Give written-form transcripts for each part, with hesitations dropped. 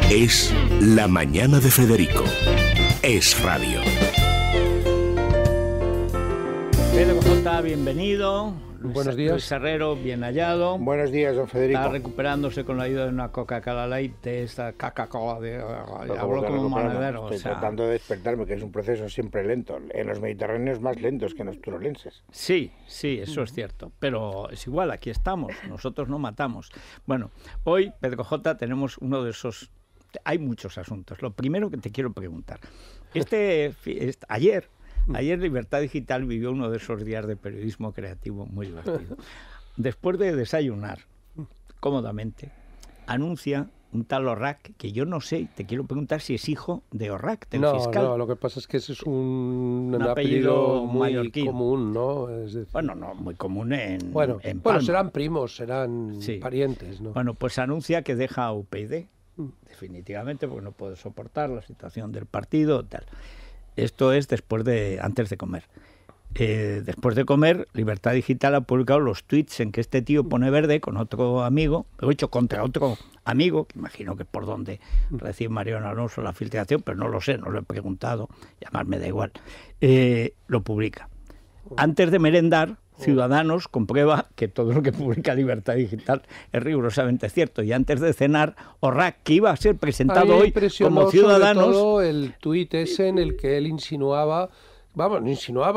Es La Mañana de Federico. Es radio. Pedro J, bienvenido. Buenos días. Luis Herrero, bien hallado. Buenos días, don Federico. Está recuperándose con la ayuda de una Coca-Cola Light, de esta Coca-Cola de... Hablo como un monedero. Estoy tratando de despertarme, que es un proceso siempre lento. En los mediterráneos más lentos que en los turolenses. Sí, eso es cierto. Pero es igual, aquí estamos. Nosotros no matamos. Bueno, hoy, Pedro J, tenemos uno de esos... Hay muchos asuntos. Lo primero que te quiero preguntar. Ayer Libertad Digital vivió uno de esos días de periodismo creativo muy divertido. Después de desayunar cómodamente, anuncia un tal Orrac, que yo no sé, te quiero preguntar si es hijo de Orrac, del fiscal. No, lo que pasa es que ese es un apellido muy mallorquín. común, ¿no? Es decir, Bueno, no, muy común en bueno, Palma. serán primos, serán parientes, ¿no? Bueno, pues anuncia que deja a UPyD, definitivamente, porque no puede soportar la situación del partido, tal. Esto es antes de comer. Después de comer, Libertad Digital ha publicado los tweets en que este tío pone verde con otro amigo, lo he hecho contra otro amigo, que imagino que por donde recibe Mariano Alonso la filtración, pero no lo sé, no lo he preguntado, llamarme da igual. Lo publica. Antes de merendar, Ciudadanos comprueba que todo lo que publica Libertad Digital es rigurosamente cierto. Y antes de cenar, Orrac, que iba a ser presentado hoy como Ciudadanos... Sobre todo el tuit ese en el que él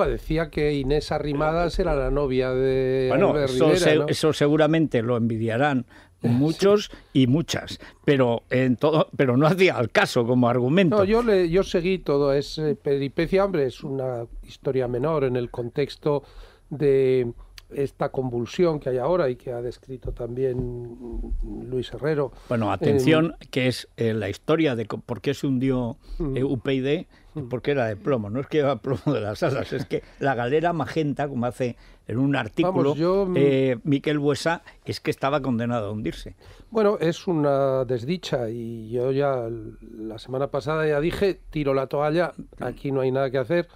decía que Inés Arrimadas era la novia de Albert Rivera, ¿no? Eso seguramente lo envidiarán muchos y muchas, pero no hacía al caso como argumento. No, yo seguí todo ese peripecia, hombre, es una historia menor en el contexto de esta convulsión que hay ahora y que ha descrito también Luis Herrero. Bueno, atención, que es la historia de por qué se hundió UPyD, porque era de plomo. No es que lleva plomo de las alas, es que la galera magenta, como hace en un artículo Miquel Buesa, es que estaba condenado a hundirse. Bueno, es una desdicha y yo ya la semana pasada ya dije, tiro la toalla, aquí no hay nada que hacer.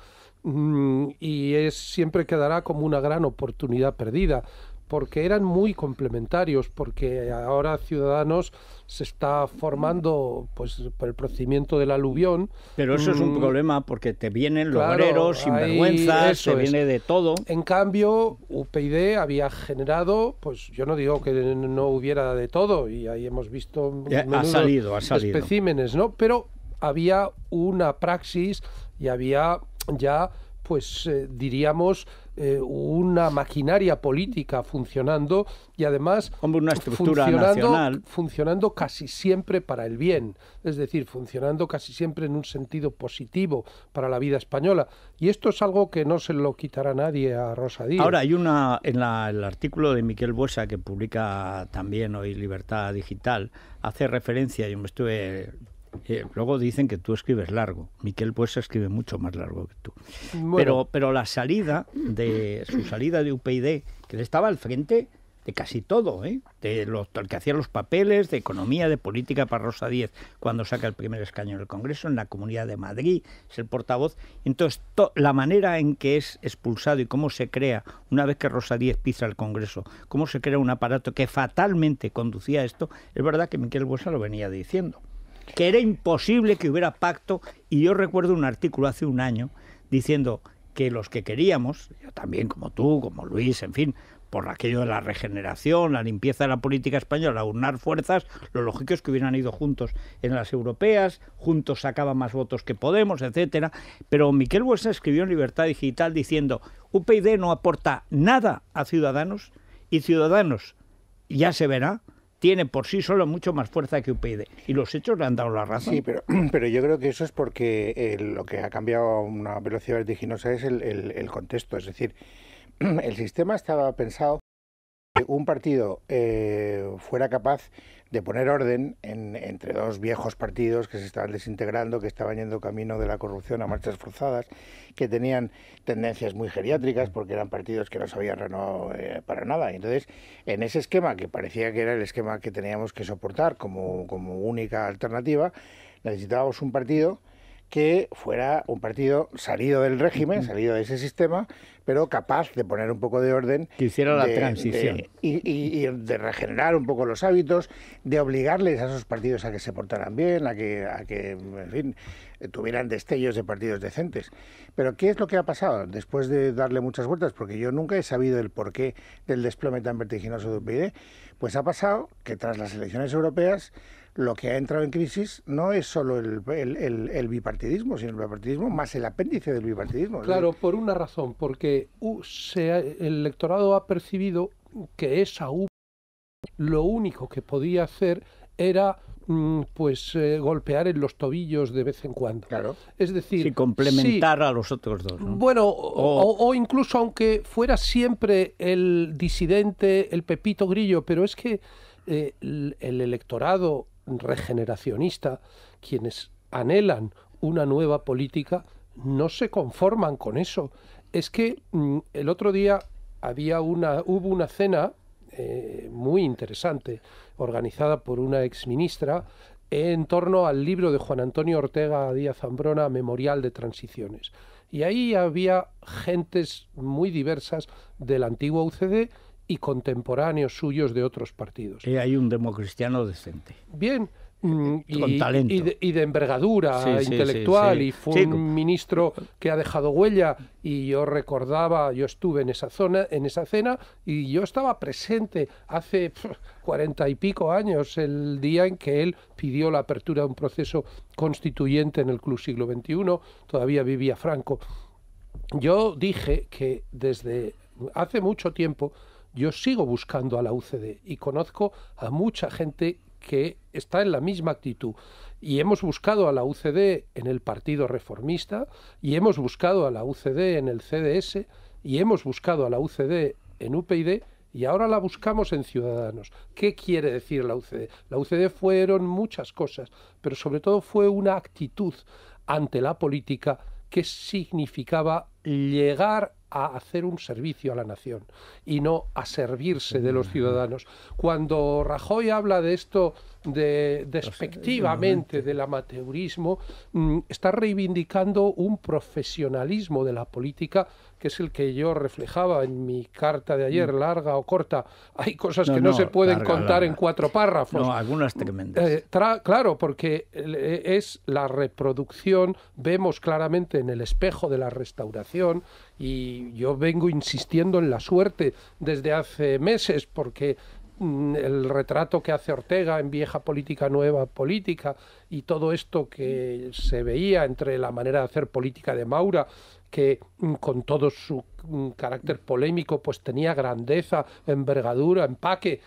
Y siempre quedará como una gran oportunidad perdida, porque eran muy complementarios, porque ahora Ciudadanos se está formando pues por el procedimiento del aluvión. Pero eso es un problema, porque te vienen logreros, sinvergüenzas, te viene de todo. En cambio, UPyD había generado, pues yo no digo que no hubiera de todo, y ahí hemos visto ha salido especímenes, ¿no? Pero había una praxis y había ya, pues diríamos, una maquinaria política funcionando y además como una estructura nacional funcionando casi siempre para el bien, es decir, funcionando casi siempre en un sentido positivo para la vida española. Y esto es algo que no se lo quitará nadie a Rosa Díez. Ahora hay el artículo de Miquel Buesa que publica también hoy Libertad Digital, hace referencia, yo me estuve... luego dicen que tú escribes largo. Miquel Buesa escribe mucho más largo que tú. Bueno. Pero su salida de UPyD, que él estaba al frente de casi todo, de el que hacía los papeles de economía, de política para Rosa Díez, cuando saca el primer escaño en el Congreso, en la Comunidad de Madrid, es el portavoz. Entonces, la manera en que es expulsado y cómo se crea, una vez que Rosa Díez pisa el Congreso, cómo se crea un aparato que fatalmente conducía a esto, es verdad que Miquel Buesa lo venía diciendo, que era imposible que hubiera pacto, y yo recuerdo un artículo hace un año diciendo que los que queríamos, yo también como tú, como Luis, en fin, por aquello de la regeneración, la limpieza de la política española, unar fuerzas, lo lógico es que hubieran ido juntos en las europeas, juntos sacaban más votos que Podemos, etcétera, pero Miquel Buesa escribió en Libertad Digital diciendo: UPyD no aporta nada a Ciudadanos y Ciudadanos, ya se verá, tiene por sí solo mucho más fuerza que UPyD. Y los hechos le han dado la razón. Sí, pero yo creo que eso es porque lo que ha cambiado a una velocidad vertiginosa es el contexto. Es decir, el sistema estaba pensado que un partido fuera capaz de poner orden entre dos viejos partidos que se estaban desintegrando, que estaban yendo camino de la corrupción a marchas forzadas, que tenían tendencias muy geriátricas porque eran partidos que no se habían renovado para nada. Y entonces, en ese esquema, que parecía que era el esquema que teníamos que soportar como única alternativa, necesitábamos un partido que fuera un partido salido del régimen, salido de ese sistema, pero capaz de poner un poco de orden. Que hiciera la transición. Y de regenerar un poco los hábitos, de obligarles a esos partidos a que se portaran bien, a que en fin, tuvieran destellos de partidos decentes. Pero ¿qué es lo que ha pasado después de darle muchas vueltas? Porque yo nunca he sabido el porqué del desplome tan vertiginoso de UPyD. Pues ha pasado que tras las elecciones europeas lo que ha entrado en crisis no es solo el bipartidismo, sino el bipartidismo más el apéndice del bipartidismo. Claro, por una razón, porque el electorado ha percibido que esa UPyD lo único que podía hacer era golpear en los tobillos de vez en cuando. Claro. Es decir, sí, complementar a los otros dos, ¿no? Bueno, o incluso aunque fuera siempre el disidente, el Pepito Grillo, pero es que el electorado regeneracionista, quienes anhelan una nueva política, no se conforman con eso. Es que el otro día hubo una cena muy interesante, organizada por una exministra, en torno al libro de Juan Antonio Ortega Díaz Zambrona, Memorial de Transiciones. Y ahí había gentes muy diversas de la antigua UCD y contemporáneos suyos de otros partidos. Y hay un democristiano decente. Bien. Con talento. Y de envergadura intelectual, sí. Y fue un ministro que ha dejado huella, y yo estuve en esa cena, y yo estaba presente hace 40 y pico años, el día en que él pidió la apertura de un proceso constituyente en el Club Siglo XXI, todavía vivía Franco. Yo dije que desde hace mucho tiempo yo sigo buscando a la UCD y conozco a mucha gente que está en la misma actitud, y hemos buscado a la UCD en el Partido Reformista, y hemos buscado a la UCD en el CDS, y hemos buscado a la UCD en UPyD, y ahora la buscamos en Ciudadanos. ¿Qué quiere decir la UCD? La UCD fueron muchas cosas, pero sobre todo fue una actitud ante la política que significaba llegar a hacer un servicio a la nación y no a servirse de los ciudadanos. Cuando Rajoy habla de esto despectivamente del amateurismo, está reivindicando un profesionalismo de la política que es el que yo reflejaba en mi carta de ayer, larga o corta. Hay cosas que no se pueden contar en 4 párrafos. No, algunas tremendas. Claro, porque es la reproducción, vemos claramente en el espejo de la Restauración, y yo vengo insistiendo en la suerte desde hace meses, porque el retrato que hace Ortega en Vieja Política, Nueva Política, y todo esto que se veía entre la manera de hacer política de Maura, que con todo su carácter polémico pues tenía grandeza, envergadura, empaque,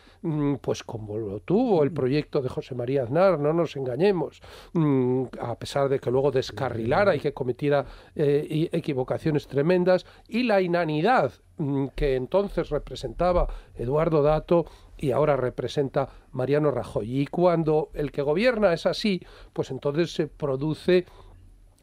pues como lo tuvo el proyecto de José María Aznar, no nos engañemos, a pesar de que luego descarrilara y que cometiera equivocaciones tremendas, y la inanidad que entonces representaba Eduardo Dato y ahora representa Mariano Rajoy. Y cuando el que gobierna es así, pues entonces se produce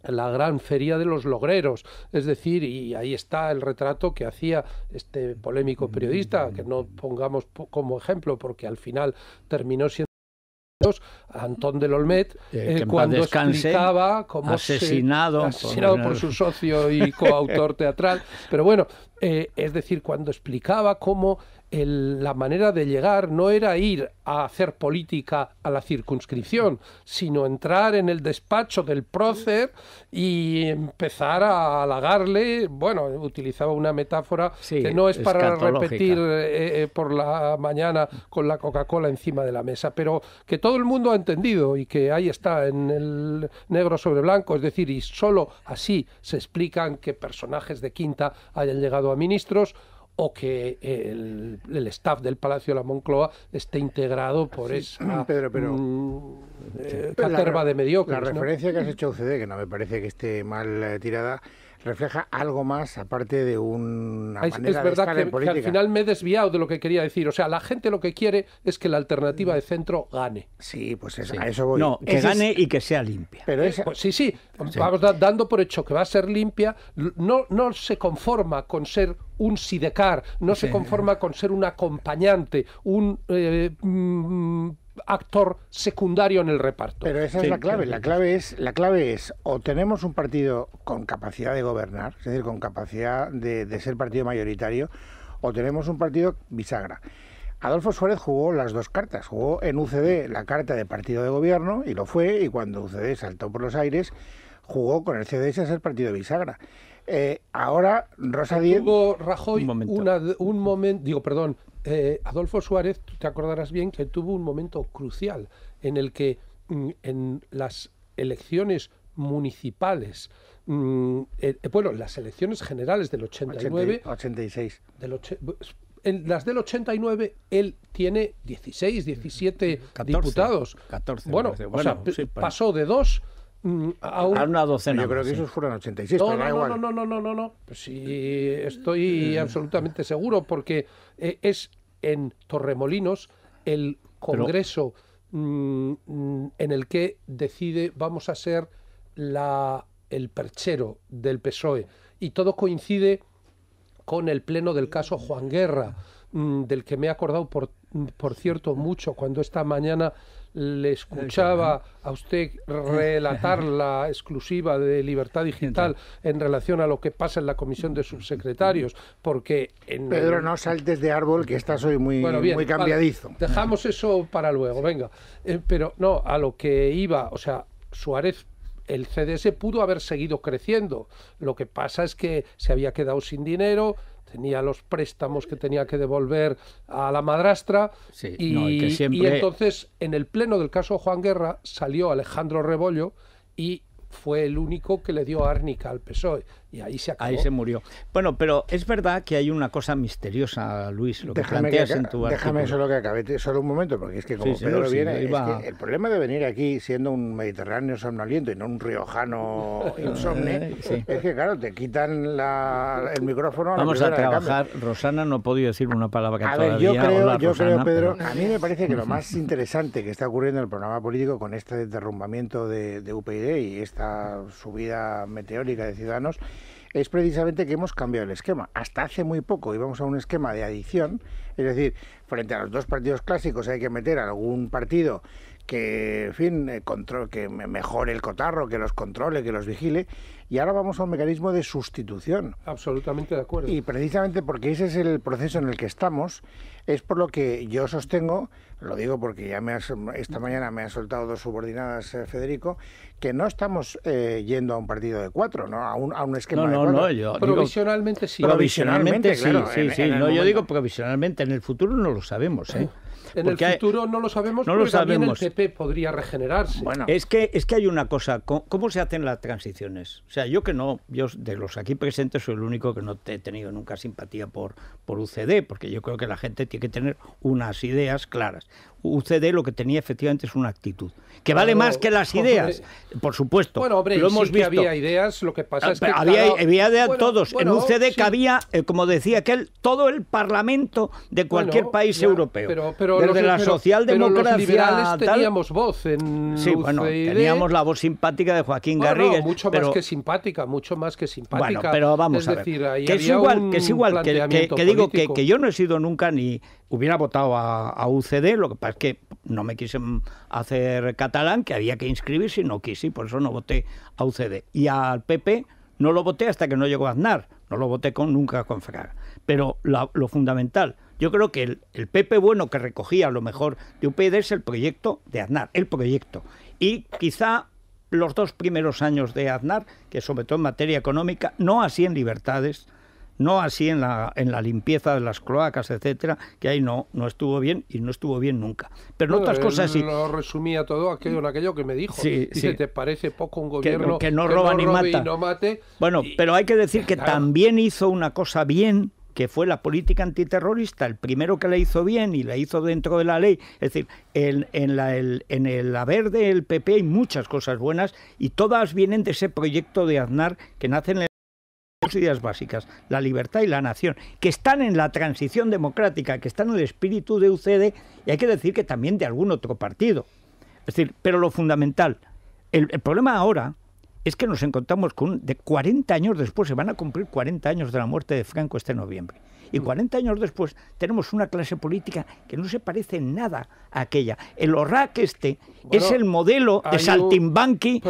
la gran feria de los logreros, es decir, y ahí está el retrato que hacía este polémico periodista, que no pongamos como ejemplo porque al final terminó siendo Antón del Olmet, cuando explicaba cómo asesinado por su socio y coautor teatral, pero bueno, es decir, cuando explicaba cómo la manera de llegar no era ir a hacer política a la circunscripción, sino entrar en el despacho del prócer y empezar a halagarle. Bueno, utilizaba una metáfora que no es para repetir por la mañana con la Coca-Cola encima de la mesa, pero que todo el mundo ha entendido y que ahí está en el negro sobre blanco, es decir, y solo así se explican que personajes de quinta hayan llegado a ministros, o que el staff del Palacio de la Moncloa esté integrado por esa caterva de mediocres. La referencia que has hecho a UCD, que no me parece que esté mal tirada, refleja algo más aparte de una manera de estar en política. Es verdad que al final me he desviado de lo que quería decir. O sea, la gente lo que quiere es que la alternativa de centro gane. Sí, pues a eso voy. No, que gane y que sea limpia. Pero pues sí. Vamos dando por hecho que va a ser limpia. No se conforma con ser un sidecar, no se conforma con ser un acompañante, un actor secundario en el reparto. Pero esa es la clave. La clave es o tenemos un partido con capacidad de gobernar, es decir, con capacidad de ser partido mayoritario, o tenemos un partido bisagra. Adolfo Suárez jugó las dos cartas. Jugó en UCD la carta de partido de gobierno, y lo fue, y cuando UCD saltó por los aires, jugó con el CDS a ser partido bisagra. Ahora Rosa Díez... Tuvo Rajoy un momento, Adolfo Suárez, tú te acordarás bien que tuvo un momento crucial en el que en las elecciones municipales, las elecciones generales del 89... 86. En las del 89 él tiene 16, 17 14, diputados. 14. Bueno, sí, pasó de 2 a una docena. Yo creo que esos fueron 86, pero da igual. No. Pues sí, estoy absolutamente seguro, porque es en Torremolinos el congreso en el que decide vamos a ser el perchero del PSOE. Y todo coincide con el pleno del caso Juan Guerra, del que me he acordado, por cierto, mucho, cuando esta mañana le escuchaba a usted relatar la exclusiva de Libertad Digital en relación a lo que pasa en la comisión de subsecretarios, porque... Pedro, no saltes de árbol, que estás hoy muy cambiadizo. Vale, dejamos eso para luego, venga. Pero no, a lo que iba, o sea, Suárez... El CDS pudo haber seguido creciendo. Lo que pasa es que se había quedado sin dinero, tenía los préstamos que tenía que devolver a la madrastra, y entonces en el pleno del caso Juan Guerra salió Alejandro Rebollo y fue el único que le dio árnica al PSOE, y ahí se acabó. Ahí se murió. Bueno, pero es verdad que hay una cosa misteriosa, Luis, lo que planteas en tu artículo. Déjame solo que acabe, solo un momento, porque es que como Pedro viene, es que el problema de venir aquí siendo un mediterráneo somnoliento y no un riojano insomne, es que claro, te quitan el micrófono. Vamos a trabajar. Rosana no ha podido decir una palabra que todavía... yo creo, Pedro, a mí me parece que lo más interesante que está ocurriendo en el programa político con este derrumbamiento de UPyD y esta subida meteórica de Ciudadanos es precisamente que hemos cambiado el esquema. Hasta hace muy poco íbamos a un esquema de adición, es decir, frente a los dos partidos clásicos hay que meter algún partido que, en fin, que mejore el cotarro, que los controle, que los vigile, y ahora vamos a un mecanismo de sustitución. Absolutamente de acuerdo. Y precisamente porque ese es el proceso en el que estamos, es por lo que yo sostengo, lo digo porque ya esta mañana me han soltado dos subordinadas, Federico, que no estamos yendo a un partido de 4, ¿no? A un esquema de 4. No, yo provisionalmente sí. Provisionalmente sí, claro, sí. Yo digo provisionalmente, en el futuro no lo sabemos, ¿eh? En el futuro no lo sabemos, porque también el PP podría regenerarse. Bueno. Es que hay una cosa, ¿cómo se hacen las transiciones? O sea, yo de los aquí presentes soy el único que no he tenido nunca simpatía por UCD, porque yo creo que la gente tiene que tener unas ideas claras. UCD lo que tenía efectivamente es una actitud, que vale más que las ideas, por supuesto. Bueno, hombre, lo hemos visto. Había ideas, lo que pasa es que... Había ideas todos. En UCD cabía, como decía aquel, todo el parlamento de cualquier país europeo. Pero desde la socialdemocracia... Los liberales teníamos voz en sí, bueno, teníamos la voz simpática de Joaquín Garrigues. Mucho más que simpática. Bueno, pero vamos a ver, que es igual, que digo que yo no he sido nunca ni hubiera votado a UCD, lo que pasa es que no me quise hacer catalán, que había que inscribirse y no quise, y por eso no voté a UCD. Y al PP no lo voté hasta que no llegó Aznar, no lo voté nunca con Fraga. Pero lo fundamental, yo creo que el PP bueno que recogía lo mejor de UPyD es el proyecto de Aznar, el proyecto. Y quizá los 2 primeros años de Aznar, que sobre todo en materia económica, no así en libertades, no así en la limpieza de las cloacas, etcétera, que ahí no estuvo bien y no estuvo bien nunca. Pero en otras cosas sí. Lo resumía todo en aquello que me dijo. Sí, dice, ¿te parece poco un gobierno que no roba ni mata? Y no mate? Bueno, pero hay que decir que también hizo una cosa bien, que fue la política antiterrorista, el primero que la hizo bien y la hizo dentro de la ley. Es decir, en el haber del PP hay muchas cosas buenas y todas vienen de ese proyecto de Aznar que nace en dos ideas básicas, la libertad y la nación, que están en la transición democrática, que están en el espíritu de UCD, y hay que decir que también de algún otro partido. Es decir, pero lo fundamental, el problema ahora es que nos encontramos de 40 años después, se van a cumplir 40 años de la muerte de Franco este noviembre. Y 40 años después tenemos una clase política que no se parece en nada a aquella. El ORRAC es el modelo de saltimbanqui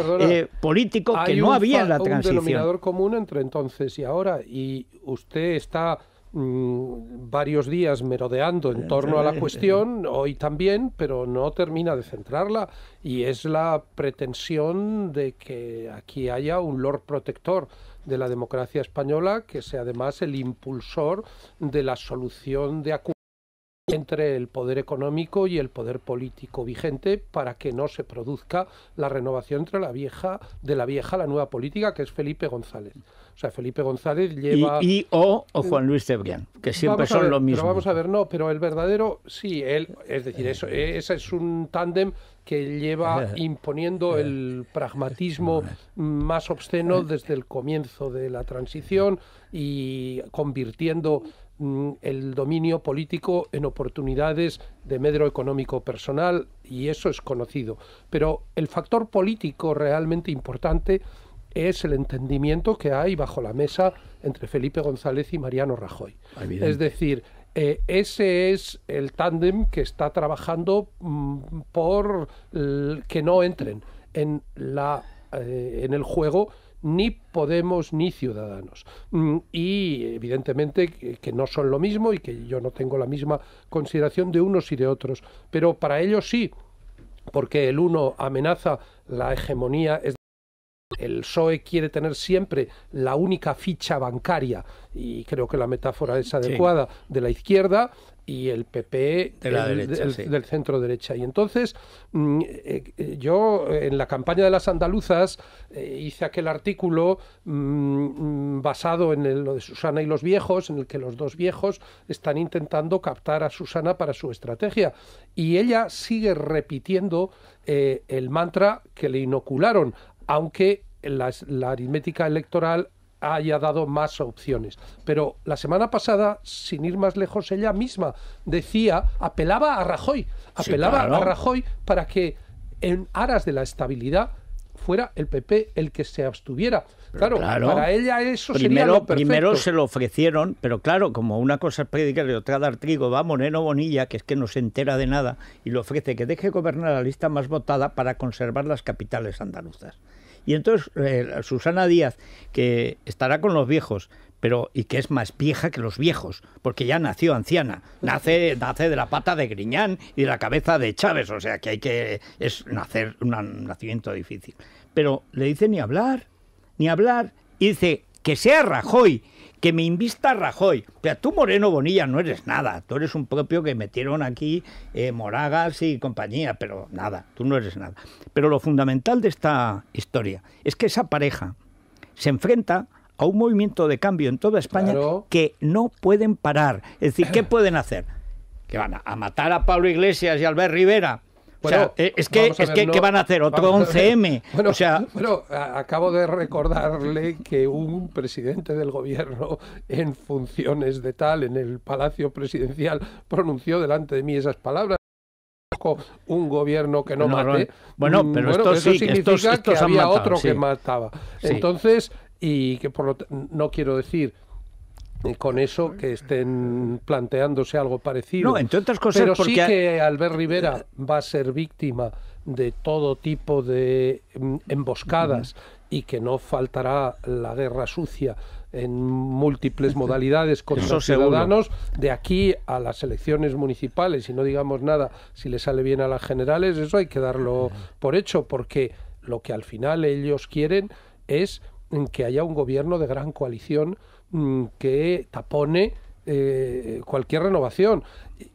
político que no había en la transición. Hay un denominador común entre entonces y ahora, y usted está varios días merodeando en torno a la cuestión, hoy también, pero no termina de centrarla, y es la pretensión de que aquí haya un Lord Protector de la democracia española, que sea además el impulsor de la solución de acuerdo entre el poder económico y el poder político vigente, para que no se produzca la renovación entre la vieja a la nueva política, que es Felipe González. O sea, Felipe González lleva... o Juan Luis Cebrián, que siempre son lo mismo. Pero vamos a ver, no, pero el verdadero, sí, es decir, ese es un tándem que lleva imponiendo el pragmatismo más obsceno desde el comienzo de la transición y convirtiendo el dominio político en oportunidades de medro económico personal, y eso es conocido. Pero el factor político realmente importante es el entendimiento que hay bajo la mesa entre Felipe González y Mariano Rajoy. Evidente. Es decir, ese es el tándem que está trabajando por que no entren en el juego ni Podemos ni Ciudadanos. Y evidentemente que no son lo mismo, y que yo no tengo la misma consideración de unos y de otros. Pero para ellos sí, porque el uno amenaza la hegemonía, el PSOE quiere tener siempre la única ficha bancaria, y creo que la metáfora es adecuada, de la izquierda, y el PP de la derecha, del centro derecha. Y entonces yo en la campaña de las andaluzas hice aquel artículo basado en lo de Susana y los viejos, en el que los dos viejos están intentando captar a Susana para su estrategia, y ella sigue repitiendo el mantra que le inocularon, aunque la aritmética electoral haya dado más opciones. Pero la semana pasada, sin ir más lejos, ella misma apelaba a Rajoy para que en aras de la estabilidad fuera el PP el que se abstuviera. Claro, para ella eso sería lo perfecto. Primero se lo ofrecieron, pero claro, como una cosa es predicar y otra dar trigo, va Moreno Bonilla, que es que no se entera de nada, y le ofrece que deje gobernar la lista más votada para conservar las capitales andaluzas. Y entonces Susana Díaz, que estará con los viejos, y que es más vieja que los viejos, porque ya nació anciana, nace de la pata de Griñán y de la cabeza de Chávez, o sea que es nacer un nacimiento difícil. Pero le dice ni hablar, y dice que sea Rajoy, que me invista Rajoy. Pero tú, Moreno Bonilla, no eres nada, tú eres un propio que metieron aquí Moragas y compañía, pero nada, tú no eres nada. Pero lo fundamental de esta historia es que esa pareja se enfrenta a un movimiento de cambio en toda España que no pueden parar. Es decir, ¿qué pueden hacer? ¿Que van a matar a Pablo Iglesias y a Albert Rivera? Bueno, o sea, ¿qué van a hacer? ¿Otro 11M? Bueno, acabo de recordarle que un presidente del gobierno en funciones de tal, en el Palacio Presidencial, pronunció delante de mí esas palabras. Un gobierno que no mate. Bueno, pero esto sí, significa que había matado, otro que mataba. Sí. Entonces, y que no quiero decir con eso que estén planteándose algo parecido. No, entre otras cosas, pero porque sí que Albert Rivera va a ser víctima de todo tipo de emboscadas y que no faltará la guerra sucia en múltiples modalidades contra los ciudadanos de aquí a las elecciones municipales, y no digamos nada si le sale bien a las generales. Eso hay que darlo por hecho, porque lo que al final ellos quieren es que haya un gobierno de gran coalición que tapone cualquier renovación.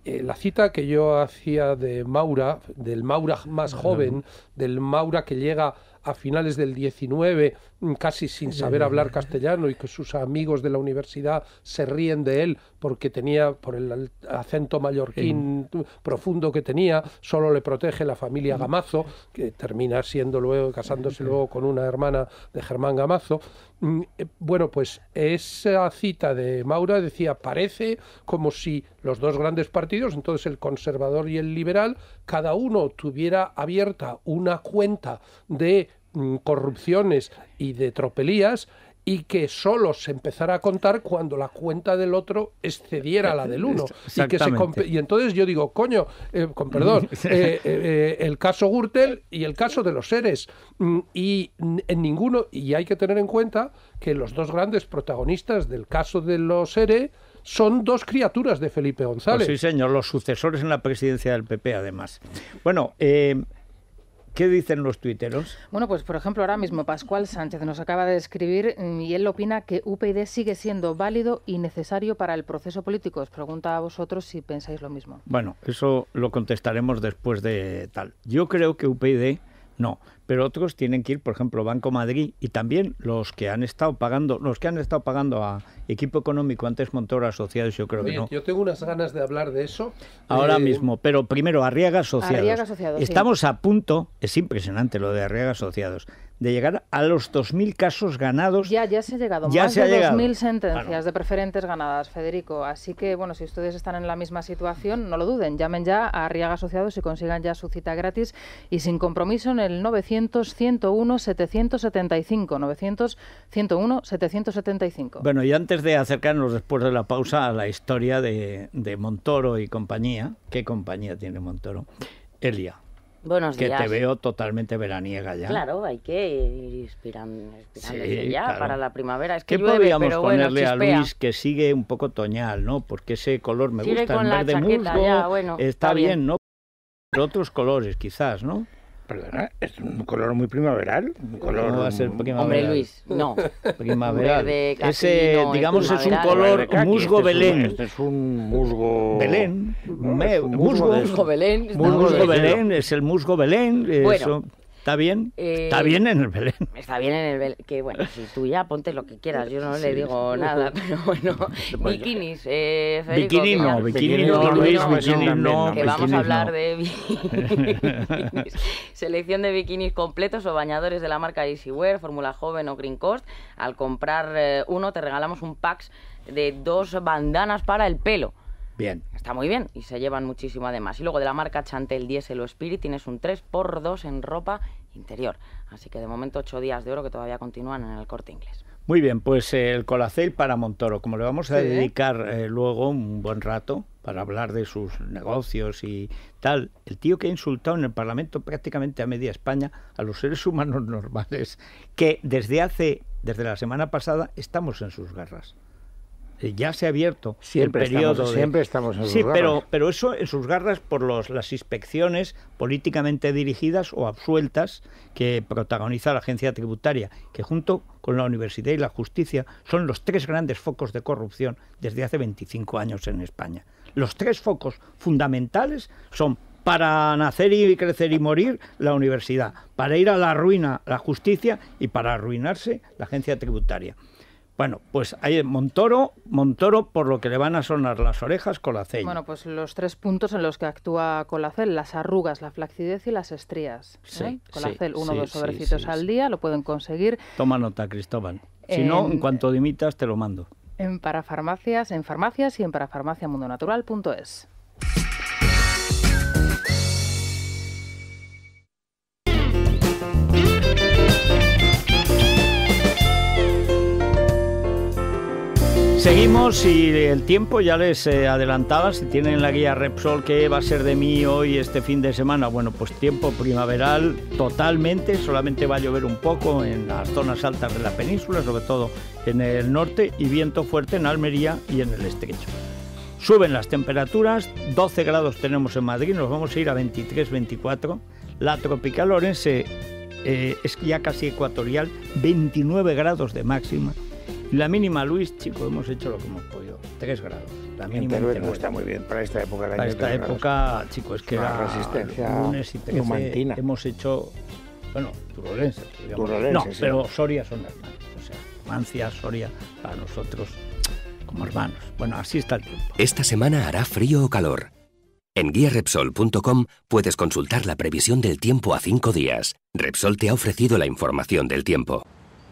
La cita que yo hacía de Maura, del Maura más joven, del Maura que llega a finales del 19 casi sin saber hablar castellano, y que sus amigos de la universidad se ríen de él porque por el acento mallorquín profundo que tenía, solo le protege la familia Gamazo, que termina casándose luego con una hermana de Germán Gamazo. Bueno, pues esa cita de Maura decía, parece como si los dos grandes partidos, entonces el conservador y el liberal, cada uno tuviera abierta una cuenta de corrupciones y de tropelías, y que solo se empezara a contar cuando la cuenta del otro excediera la del uno. Y entonces yo digo, coño, con perdón, el caso Gürtel y el caso de los seres. Y en ninguno, y hay que tener en cuenta que los dos grandes protagonistas del caso de los seres son dos criaturas de Felipe González. Pues sí, señor, los sucesores en la presidencia del PP, además. Bueno, ¿qué dicen los tuiteros? Bueno, pues por ejemplo, ahora mismo Pascual Sánchez nos acaba de escribir y él opina que UPyD sigue siendo válido y necesario para el proceso político. Os pregunta a vosotros si pensáis lo mismo. Bueno, eso lo contestaremos después de tal. Yo creo que UPyD no, pero otros tienen que ir, por ejemplo, Banco Madrid y también los que han estado pagando a Equipo Económico, antes Montoro Asociados, yo creo que no. Yo tengo unas ganas de hablar de eso. Ahora mismo, pero primero Arriaga Asociados. Arriaga Asociados, Estamos a punto, es impresionante lo de Arriaga Asociados, de llegar a los 2.000 casos ganados. Ya se ha llegado, más de 2.000 sentencias de preferentes ganadas, Federico. Así que, bueno, si ustedes están en la misma situación, no lo duden, llamen ya a Arriaga Asociados y consigan ya su cita gratis y sin compromiso en el 900-101-775, 900-101-775. Bueno, y antes de acercarnos después de la pausa a la historia de Montoro y compañía, ¿qué compañía tiene Montoro? Elia. Buenos días. Que te veo totalmente veraniega ya. Claro, hay que ir inspirándose ya claro. Para la primavera. Es que ¿Qué llueve, podríamos pero ponerle bueno, a Luis que sigue un poco otoñal, ¿no? Porque ese color me Sigue gusta, con el la verde chaqueta, musgo, ya, bueno, está bien, ¿no? Pero otros colores quizás, ¿no? Perdona, es un color muy primaveral. Un color... ¿Cómo va a ser primaveral? Hombre, Luis, no. Primaveral. Verde casi, Ese, no, digamos, es un primaveral. color musgo Belén. Este es un musgo... Belén. Musgo Belén. Musgo Belén, es el musgo Belén. Bueno. Eso. ¿Está bien? Está bien en el Belén. Está bien en el Belén. Que bueno, si tú ya ponte lo que quieras, yo no le digo nada, pero bueno. Bikinis, Federico. Bikini no, Luis, bikini no. Que vamos a hablar de bikinis. Selección de bikinis completos o bañadores de la marca Easywear, Fórmula Joven o Green Coast. Al comprar uno te regalamos un pack de 2 bandanas para el pelo. Bien. Está muy bien y se llevan muchísimo además. Y luego de la marca Chantel, Diesel o Spirit tienes un 3x2 en ropa interior. Así que de momento 8 días de oro que todavía continúan en el Corte Inglés. Muy bien, pues el Colacel para Montoro. Como le vamos a dedicar luego un buen rato para hablar de sus negocios y tal, el tío que ha insultado en el Parlamento prácticamente a media España a los seres humanos normales, que desde la semana pasada estamos en sus garras. Ya se ha abierto siempre el periodo. Siempre estamos en sus garras. Sí, pero eso en sus garras por las inspecciones políticamente dirigidas o absueltas que protagoniza la agencia tributaria, que junto con la universidad y la justicia son los 3 grandes focos de corrupción desde hace 25 años en España. Los 3 focos fundamentales son: para nacer y crecer y morir, la universidad; para ir a la ruina, la justicia; y para arruinarse, la agencia tributaria. Bueno, pues hay Montoro, por lo que le van a sonar las orejas, Colacel. Bueno, pues los 3 puntos en los que actúa Colacel: las arrugas, la flacidez y las estrías. Colacel, 1 o 2 sobrecitos al día, lo pueden conseguir. Toma nota, Cristóbal. Si no, en cuanto dimitas, te lo mando. En farmacias y en parafarmaciamundonatural.es. Seguimos y el tiempo ya les adelantaba, si tienen la guía Repsol, ¿qué va a ser de mí hoy este fin de semana? Bueno, pues tiempo primaveral totalmente, solamente va a llover un poco en las zonas altas de la península, sobre todo en el norte, y viento fuerte en Almería y en el Estrecho. Suben las temperaturas, 12 grados tenemos en Madrid, nos vamos a ir a 23, 24. La tropical Orense es ya casi ecuatorial, 29 grados de máxima. Y la mínima, Luis, chico, hemos hecho lo que hemos podido, 3 grados. La mínima en Teruel está muy bien para esta época del año. Para esta época, chico, es que la resistencia lunes y 13 hemos hecho, bueno, turolense. No, sí. Pero Soria son hermanos, o sea, Mancia, Soria, para nosotros como hermanos. Bueno, así está el tiempo. Esta semana hará frío o calor. En guiarepsol.com puedes consultar la previsión del tiempo a 5 días. Repsol te ha ofrecido la información del tiempo.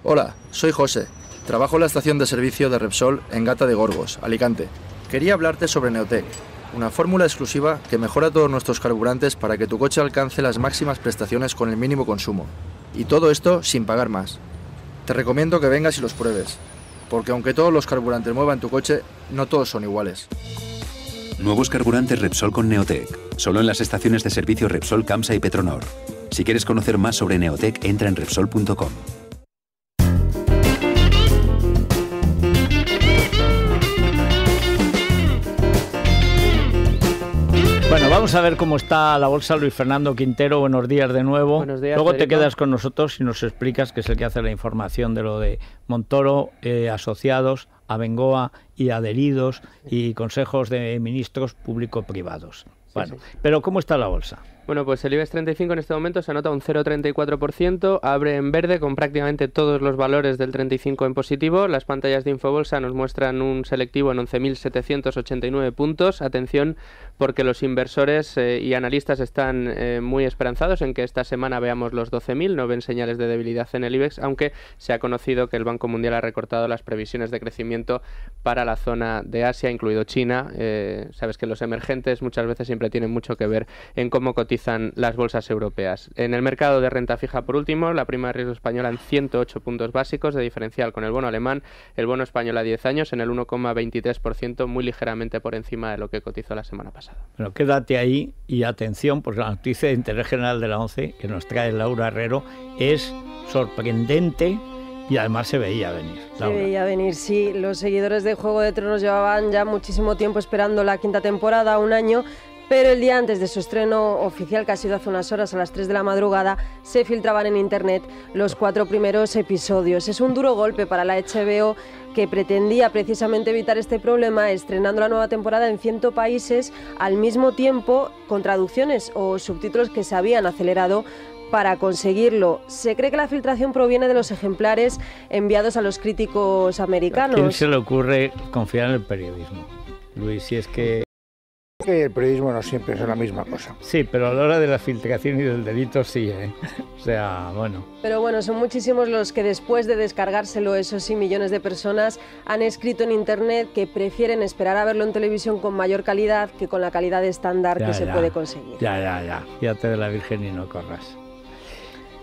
Hola, soy José. Trabajo en la estación de servicio de Repsol en Gata de Gorgos, Alicante. Quería hablarte sobre Neotec, una fórmula exclusiva que mejora todos nuestros carburantes para que tu coche alcance las máximas prestaciones con el mínimo consumo. Y todo esto sin pagar más. Te recomiendo que vengas y los pruebes, porque aunque todos los carburantes muevan tu coche, no todos son iguales. Nuevos carburantes Repsol con Neotec, solo en las estaciones de servicio Repsol, Camsa y Petronor. Si quieres conocer más sobre Neotec, entra en Repsol.com. Bueno, vamos a ver cómo está la bolsa. Luis Fernando Quintero, buenos días de nuevo. Buenos días, Luego Federico. te quedas con nosotros y nos explicas, que es el que hace la información de lo de Montoro, asociados, Abengoa y adheridos y consejos de ministros público-privados. Bueno, sí. pero ¿cómo está la bolsa? Bueno, pues el IBEX 35 en este momento se anota un 0,34%, abre en verde con prácticamente todos los valores del 35 en positivo. Las pantallas de Infobolsa nos muestran un selectivo en 11.789 puntos. Atención, porque los inversores y analistas están muy esperanzados en que esta semana veamos los 12.000, no ven señales de debilidad en el IBEX, aunque se ha conocido que el Banco Mundial ha recortado las previsiones de crecimiento para la zona de Asia, incluido China. Sabes que los emergentes muchas veces siempre tienen mucho que ver en cómo cotizan las bolsas europeas. En el mercado de renta fija, por último, la prima de riesgo española en 108 puntos básicos de diferencial con el bono alemán, el bono español a 10 años en el 1,23%, muy ligeramente por encima de lo que cotizó la semana pasada. Bueno, quédate ahí y atención, porque la noticia de interés general de la ONCE que nos trae Laura Herrero es sorprendente y además se veía venir. Se veía venir, sí. Los seguidores de Juego de Tronos llevaban ya muchísimo tiempo esperando la quinta temporada, un año. Pero el día antes de su estreno oficial, que ha sido hace unas horas, a las 3 de la madrugada, se filtraban en internet los 4 primeros episodios. Es un duro golpe para la HBO, que pretendía precisamente evitar este problema, estrenando la nueva temporada en 100 países al mismo tiempo, con traducciones o subtítulos que se habían acelerado para conseguirlo. Se cree que la filtración proviene de los ejemplares enviados a los críticos americanos. ¿A quién se le ocurre confiar en el periodismo, Luis? Si es que el periodismo no siempre es la misma cosa. Sí, pero a la hora de la filtración y del delito sí, ¿eh? O sea, bueno. Pero bueno, son muchísimos los que después de descargárselo, eso sí, millones de personas han escrito en internet que prefieren esperar a verlo en televisión con mayor calidad que con la calidad estándar que se puede conseguir. Ya. Fíjate de la Virgen y no corras.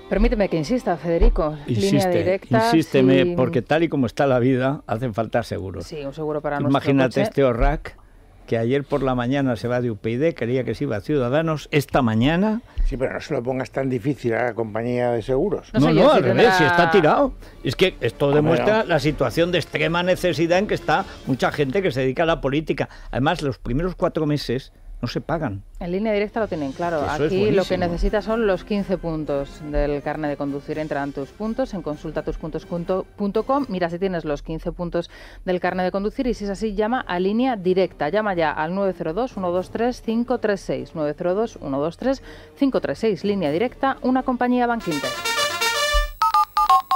Permíteme que insista, Federico. Línea directa. Insísteme, porque tal y como está la vida, hacen falta seguros. Sí, un seguro para nuestro Imagínate coche. este ORRAC, que ayer por la mañana se va de UPyD, creía que se iba a Ciudadanos, esta mañana... Sí, pero no se lo pongas tan difícil a la compañía de seguros. No, al revés, si está tirado. Es que esto demuestra la situación de extrema necesidad en que está mucha gente que se dedica a la política. Además, los primeros 4 meses no se pagan. En línea directa lo tienen claro. Eso Aquí lo que necesitas son los 15 puntos del carnet de conducir. Entran tus puntos en consultatuspuntos.com. Mira si tienes los 15 puntos del carnet de conducir y si es así, llama a línea directa. Llama ya al 902-123-536. 902-123-536. Línea directa, una compañía Bankinter.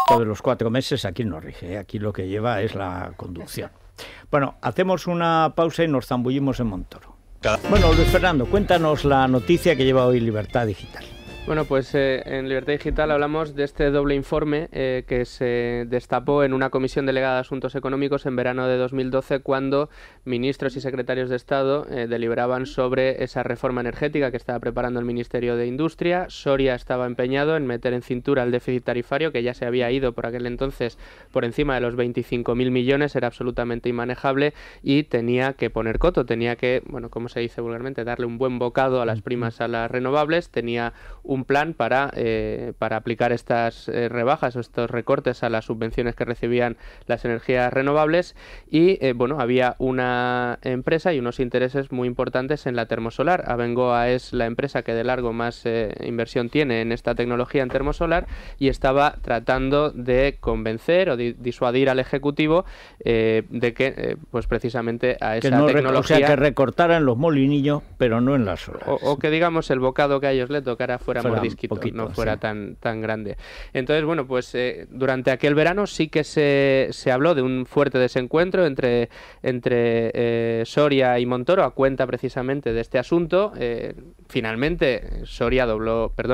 Todos los 4 meses aquí no rige. Aquí lo que lleva es la conducción. Bueno, hacemos una pausa y nos zambullimos en Montoro. Bueno, Luis Fernando, cuéntanos la noticia que lleva hoy Libertad Digital. Bueno, pues en Libertad Digital hablamos de este doble informe que se destapó en una comisión delegada de Asuntos Económicos en verano de 2012, cuando ministros y secretarios de Estado deliberaban sobre esa reforma energética que estaba preparando el Ministerio de Industria. Soria estaba empeñado en meter en cintura el déficit tarifario, que ya se había ido por aquel entonces por encima de los 25.000 millones, era absolutamente inmanejable y tenía que poner coto, tenía que, bueno, como se dice vulgarmente, darle un buen bocado a las primas a las renovables, tenía un plan para aplicar estas rebajas o estos recortes a las subvenciones que recibían las energías renovables y bueno, había una empresa y unos intereses muy importantes en la termosolar. Abengoa es la empresa que de largo más inversión tiene en esta tecnología en termosolar y estaba tratando de convencer o disuadir al Ejecutivo de que pues precisamente a esa tecnología... O sea, que recortaran los molinillos, pero no en las solares. O que digamos el bocado que a ellos le tocara fuera mordisquito, poquito, no fuera tan grande. Entonces, bueno, pues durante aquel verano sí que se habló de un fuerte desencuentro entre Soria y Montoro a cuenta precisamente de este asunto. Finalmente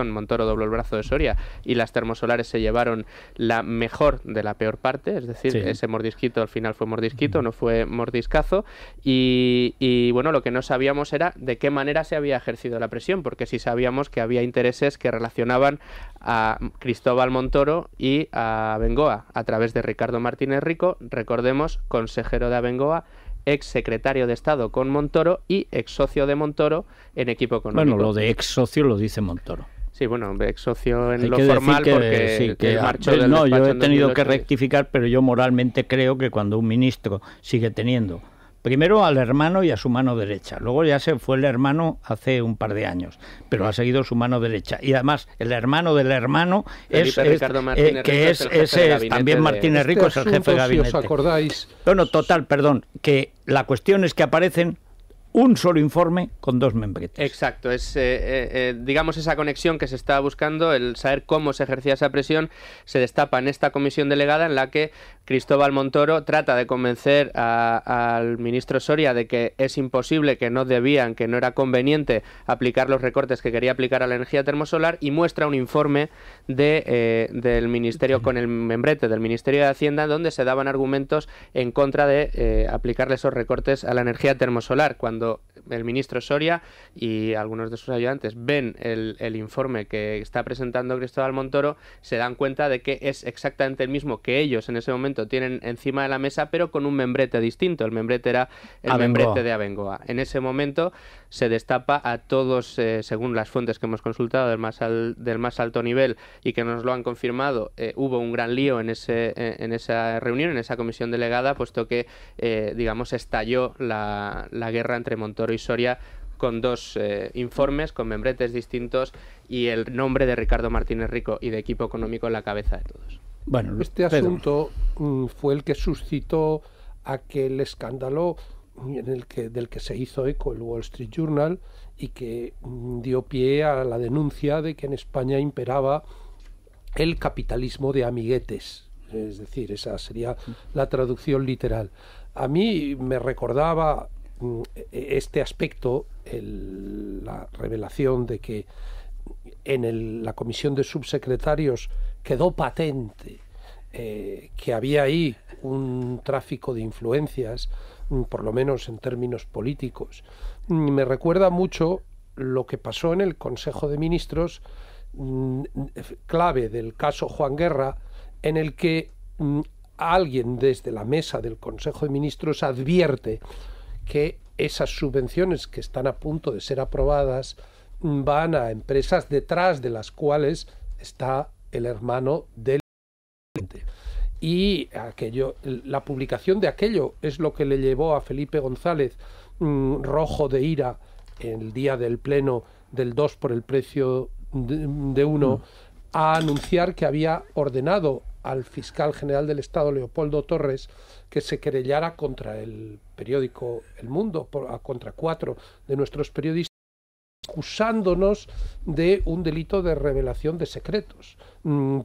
Montoro dobló el brazo de Soria y las termosolares se llevaron la mejor de la peor parte, es decir, ese mordisquito al final fue mordisquito, no fue mordiscazo y bueno, lo que no sabíamos era de qué manera se había ejercido la presión, porque sí sabíamos que había intereses meses que relacionaban a Cristóbal Montoro y a Bengoa a través de Ricardo Martínez Rico, recordemos, consejero de Abengoa, ex secretario de Estado con Montoro y ex socio de Montoro en Equipo Económico. Bueno, lo de ex socio lo dice Montoro. Sí, bueno, ex socio en lo formal porque sí, que marchó del despacho. Yo he tenido que rectificar, pero yo moralmente creo que cuando un ministro sigue teniendo primero al hermano y a su mano derecha, luego ya se fue el hermano hace un par de años, pero ha seguido su mano derecha, y además el hermano del hermano es también Martínez Rico, es el jefe de gabinete. Si os acordáis. Bueno, total, perdón, que la cuestión es que aparecen un solo informe con dos membretes. Exacto, es digamos esa conexión que se estaba buscando, el saber cómo se ejercía esa presión, se destapa en esta comisión delegada en la que Cristóbal Montoro trata de convencer al ministro Soria de que es imposible, que no debían, que no era conveniente aplicar los recortes que quería aplicar a la energía termosolar, y muestra un informe del ministerio con el membrete del Ministerio de Hacienda donde se daban argumentos en contra de aplicarle esos recortes a la energía termosolar. Cuando el ministro Soria y algunos de sus ayudantes ven el informe que está presentando Cristóbal Montoro, se dan cuenta de que es exactamente el mismo que ellos en ese momento tienen encima de la mesa, pero con un membrete distinto. El membrete era el membrete de Abengoa. En ese momento se destapa a todos, según las fuentes que hemos consultado del más alto nivel y que nos lo han confirmado, hubo un gran lío en esa reunión, en esa comisión delegada, puesto que, digamos, estalló la guerra entre Montoro y Soria con dos informes, con membretes distintos y el nombre de Ricardo Martínez Rico y de Equipo Económico en la cabeza de todos. Bueno, este asunto fue el que suscitó aquel escándalo del que se hizo eco el Wall Street Journal y que dio pie a la denuncia de que en España imperaba el capitalismo de amiguetes. Es decir, esa sería la traducción literal. A mí me recordaba este aspecto, la revelación de que en la comisión de subsecretarios quedó patente que había ahí un tráfico de influencias, por lo menos en términos políticos. Me recuerda mucho lo que pasó en el Consejo de Ministros, clave del caso Juan Guerra, en el que alguien desde la mesa del Consejo de Ministros advierte que esas subvenciones que están a punto de ser aprobadas van a empresas detrás de las cuales está el hermano del presidente. Y la publicación de aquello es lo que le llevó a Felipe González, rojo de ira, el día del pleno del 2 por el precio de 1, a anunciar que había ordenado al fiscal general del Estado, Leopoldo Torres, que se querellara contra el periódico El Mundo, contra 4 de nuestros periodistas, acusándonos de un delito de revelación de secretos,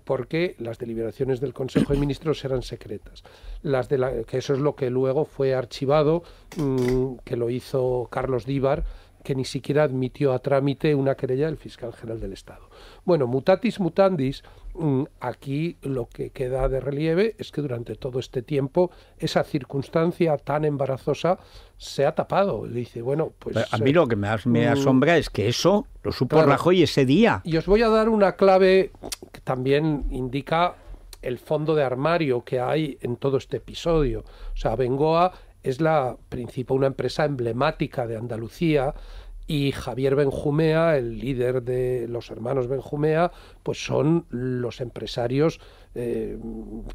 porque las deliberaciones del Consejo de Ministros eran secretas. Que eso es lo que luego fue archivado, que lo hizo Carlos Díbar, que ni siquiera admitió a trámite una querella del fiscal general del Estado. Bueno, mutatis mutandis, aquí lo que queda de relieve es que durante todo este tiempo esa circunstancia tan embarazosa se ha tapado. Le dice, bueno, pues... A mí lo que me asombra es que eso lo supo Rajoy ese día. Y os voy a dar una clave que también indica el fondo de armario que hay en todo este episodio. O sea, Abengoa es una empresa emblemática de Andalucía, y Javier Benjumea, el líder de los hermanos Benjumea, pues son los empresarios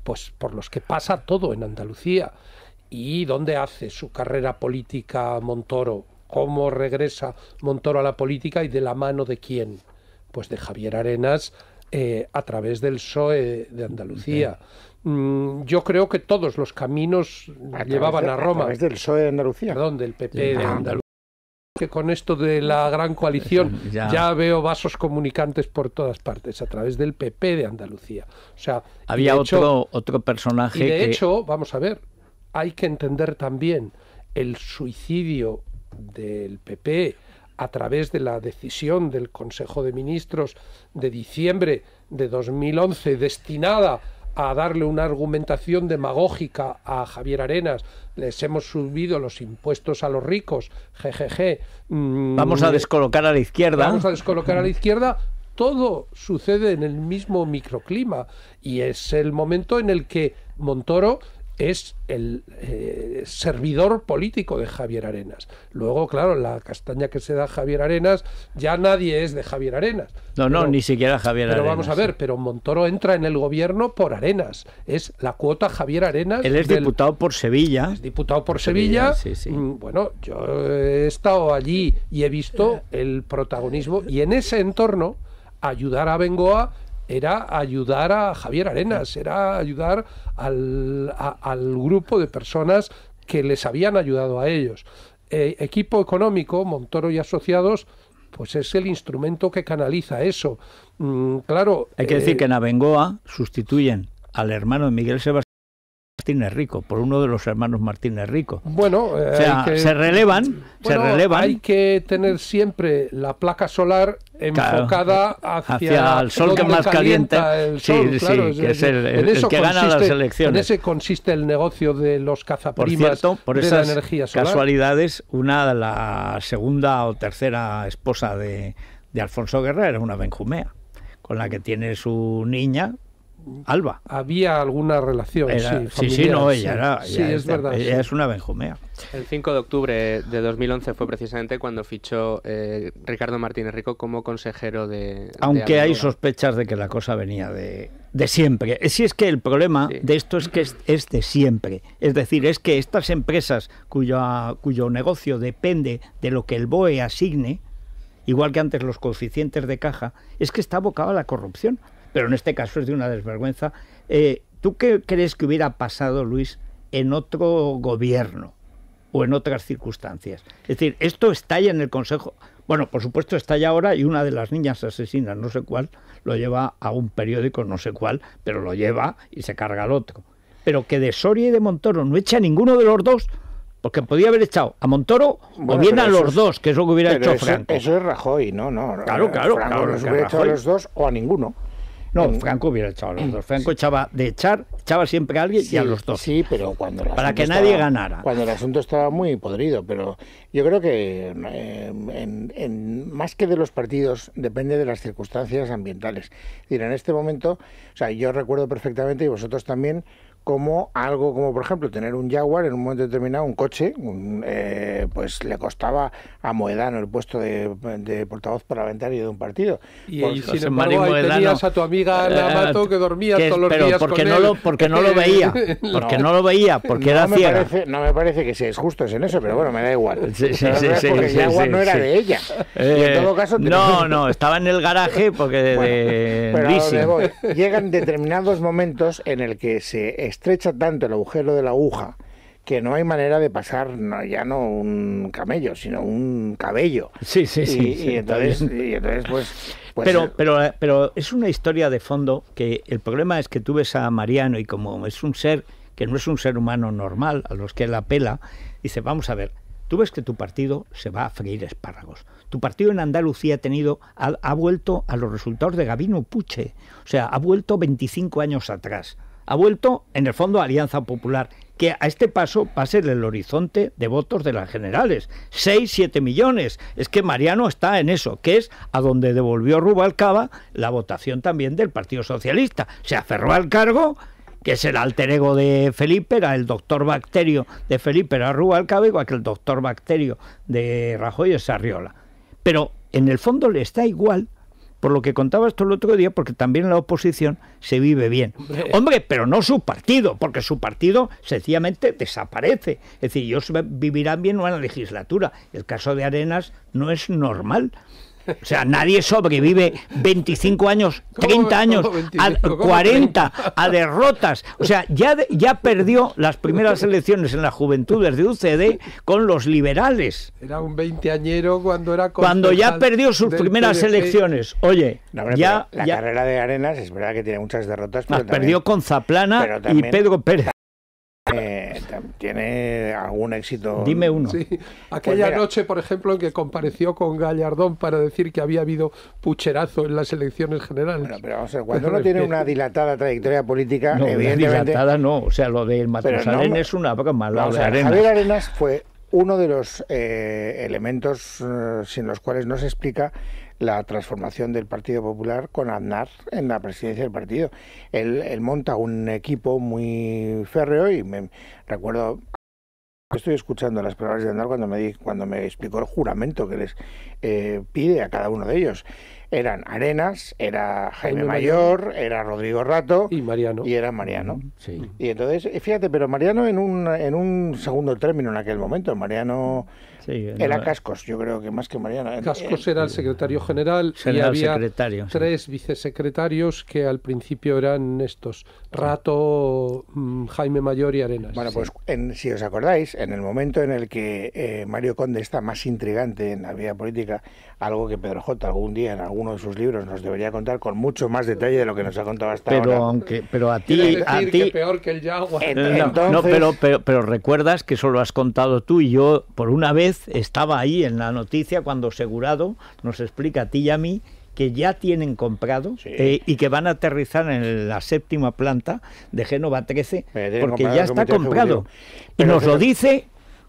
pues por los que pasa todo en Andalucía. ¿Y dónde hace su carrera política Montoro? ¿Cómo regresa Montoro a la política y de la mano de quién? Pues de Javier Arenas, a través del PSOE de Andalucía. Yo creo que todos los caminos llevaban a Roma. ¿A través del PSOE de Andalucía? Perdón, del PP de Andalucía. Que con esto de la gran coalición ya veo vasos comunicantes por todas partes, a través del PP de Andalucía. O sea, había otro personaje y de hecho, vamos a ver, hay que entender también el suicidio del PP a través de la decisión del Consejo de Ministros de diciembre de 2011 destinada a darle una argumentación demagógica a Javier Arenas. Les hemos subido los impuestos a los ricos, jejeje. Vamos a descolocar a la izquierda. Vamos a descolocar a la izquierda. todo sucede en el mismo microclima y es el momento en el que Montoro es el servidor político de Javier Arenas. Luego, claro, la castaña que se da a Javier Arenas, ya nadie es de Javier Arenas. No, ni siquiera Javier Arenas. Pero vamos a ver, pero Montoro entra en el gobierno por Arenas. Es la cuota Javier Arenas. Él es diputado por Sevilla. Es diputado por Sevilla. Sí. Bueno, yo he estado allí y he visto el protagonismo, y en ese entorno ayudar a Bengoa era ayudar a Javier Arenas, era ayudar al grupo de personas que les habían ayudado a ellos. Equipo económico, Montoro y Asociados, pues es el instrumento que canaliza eso. Claro. Hay que decir que en Abengoa sustituyen al hermano de Miguel Sebastián Martínez Rico por uno de los hermanos Martínez Rico. Bueno, o sea, se relevan. Hay que tener siempre la placa solar enfocada hacia el sol que más calienta el sol, que es el que gana las elecciones. En ese consiste el negocio de los cazaprimas. Por cierto, por de esas la energía solar. Casualidades, la segunda o tercera esposa de Alfonso Guerra era una benjumea, con la que tiene su niña, Alba. Había alguna relación, ella es verdad. Ella es una benjumea. El 5 de octubre de 2011 fue precisamente cuando fichó Ricardo Martínez Rico como consejero de... Aunque hay sospechas de que la cosa venía de siempre. Si es que el problema de esto es que es de siempre. Es decir, es que estas empresas cuyo negocio depende de lo que el BOE asigne, igual que antes los coeficientes de caja, es que está abocado a la corrupción. Pero en este caso es de una desvergüenza. ¿Tú qué crees que hubiera pasado, Luis, en otro gobierno o en otras circunstancias? Es decir, esto estalla en el Consejo. Bueno, por supuesto estalla ahora, y una de las niñas asesinas, no sé cuál, lo lleva a un periódico, no sé cuál, pero lo lleva y se carga al otro. Pero que de Soria y de Montoro no echa a ninguno de los dos, porque podía haber echado a Montoro o bien a los dos, que es lo que hubiera hecho Franco. Eso es Rajoy, no. Claro. Franco no se hubiera echado a los dos o a ninguno. No, Franco hubiera echado a los dos. Franco echaba siempre a alguien y a los dos. Sí, pero cuando para que nadie ganara. Cuando el asunto estaba muy podrido, pero yo creo que más que de los partidos depende de las circunstancias ambientales. Es decir, en este momento, yo recuerdo perfectamente, y vosotros también, como algo como, por ejemplo, tener un Jaguar en un momento determinado, un coche, pues le costaba a Moedano el puesto de portavoz parlamentario de un partido. Y sin embargo, ahí tenías a tu amiga Ana Mato que dormía todos los días con él. Porque no lo veía, porque era ciega. No me parece que seas justos en eso, pero bueno, me da igual. Porque el Jaguar no era de ella. Y en todo caso... No, estaba en el garaje porque... Pero a donde voy, llegan determinados momentos en el que se estrecha tanto el agujero de la aguja que no hay manera de pasar ya no un camello, sino un cabello. Sí. Y entonces pues pero es una historia de fondo, que el problema es que tú ves a Mariano y como es un ser que no es un ser humano normal, a los que él apela, dice, vamos a ver, tú ves que tu partido se va a freír espárragos. Tu partido en Andalucía ha vuelto a los resultados de Gabino Puche, o sea, ha vuelto 25 años atrás. Ha vuelto, en el fondo, a Alianza Popular, que a este paso va a ser el horizonte de votos de las generales. 6-7 millones. Es que Mariano está en eso, que es a donde devolvió Rubalcaba la votación también del Partido Socialista. Se aferró al cargo, que es el alter ego de Felipe, era el doctor Bacterio de Felipe, era Rubalcaba, igual que el doctor Bacterio de Rajoy es Arriola. Pero en el fondo le está igual, por lo que contabas tú el otro día, porque también en la oposición se vive bien. Hombre, pero no su partido, porque su partido sencillamente desaparece. Es decir, ellos vivirán bien una legislatura. El caso de Arenas no es normal. O sea, nadie sobrevive 25 años, 30 años, 40 a derrotas. O sea, ya perdió las primeras elecciones en las juventudes de UCD con los liberales. Era un veinteañero cuando ya perdió sus primeras elecciones. Oye, la carrera de Arenas es verdad que tiene muchas derrotas. Pero perdió con Zaplana y Pedro Pérez. Tiene algún éxito. Dime uno. Sí. Aquella noche, por ejemplo, en que compareció con Gallardón para decir que había habido pucherazo en las elecciones generales. Bueno, pero vamos a ver, cuando uno tiene una dilatada trayectoria política, evidentemente... Dilatada no, o sea, lo de Matusalén es una broma. Javier Arenas fue uno de los elementos sin los cuales no se explica la transformación del Partido Popular con Aznar en la presidencia del partido. Él monta un equipo muy férreo y me recuerdo... Estoy escuchando las palabras de Aznar cuando me explicó el juramento que les pide a cada uno de ellos. Eran Arenas, era Jaime Mayor, era Rodrigo Rato y era Mariano. Sí. Y entonces, fíjate, pero Mariano en un segundo término en aquel momento. Mariano era Cascos, yo creo que más que Mariano. Cascos era el secretario general y había tres vicesecretarios que al principio eran estos, Rato, Jaime Mayor y Arenas. Bueno, pues si os acordáis, en el momento en el que Mario Conde está más intrigante en la vida política, algo que Pedro J. algún día en alguno de sus libros nos debería contar con mucho más detalle de lo que nos ha contado hasta ahora. Pero a ti que peor que el Jaguar. Pero recuerdas que eso lo has contado tú, y yo por una vez estaba ahí en la noticia cuando Segurado nos explica a ti y a mí que ya tienen comprado y que van a aterrizar en la 7ª planta de Génova 13 porque ya está comprado. Y nos lo dice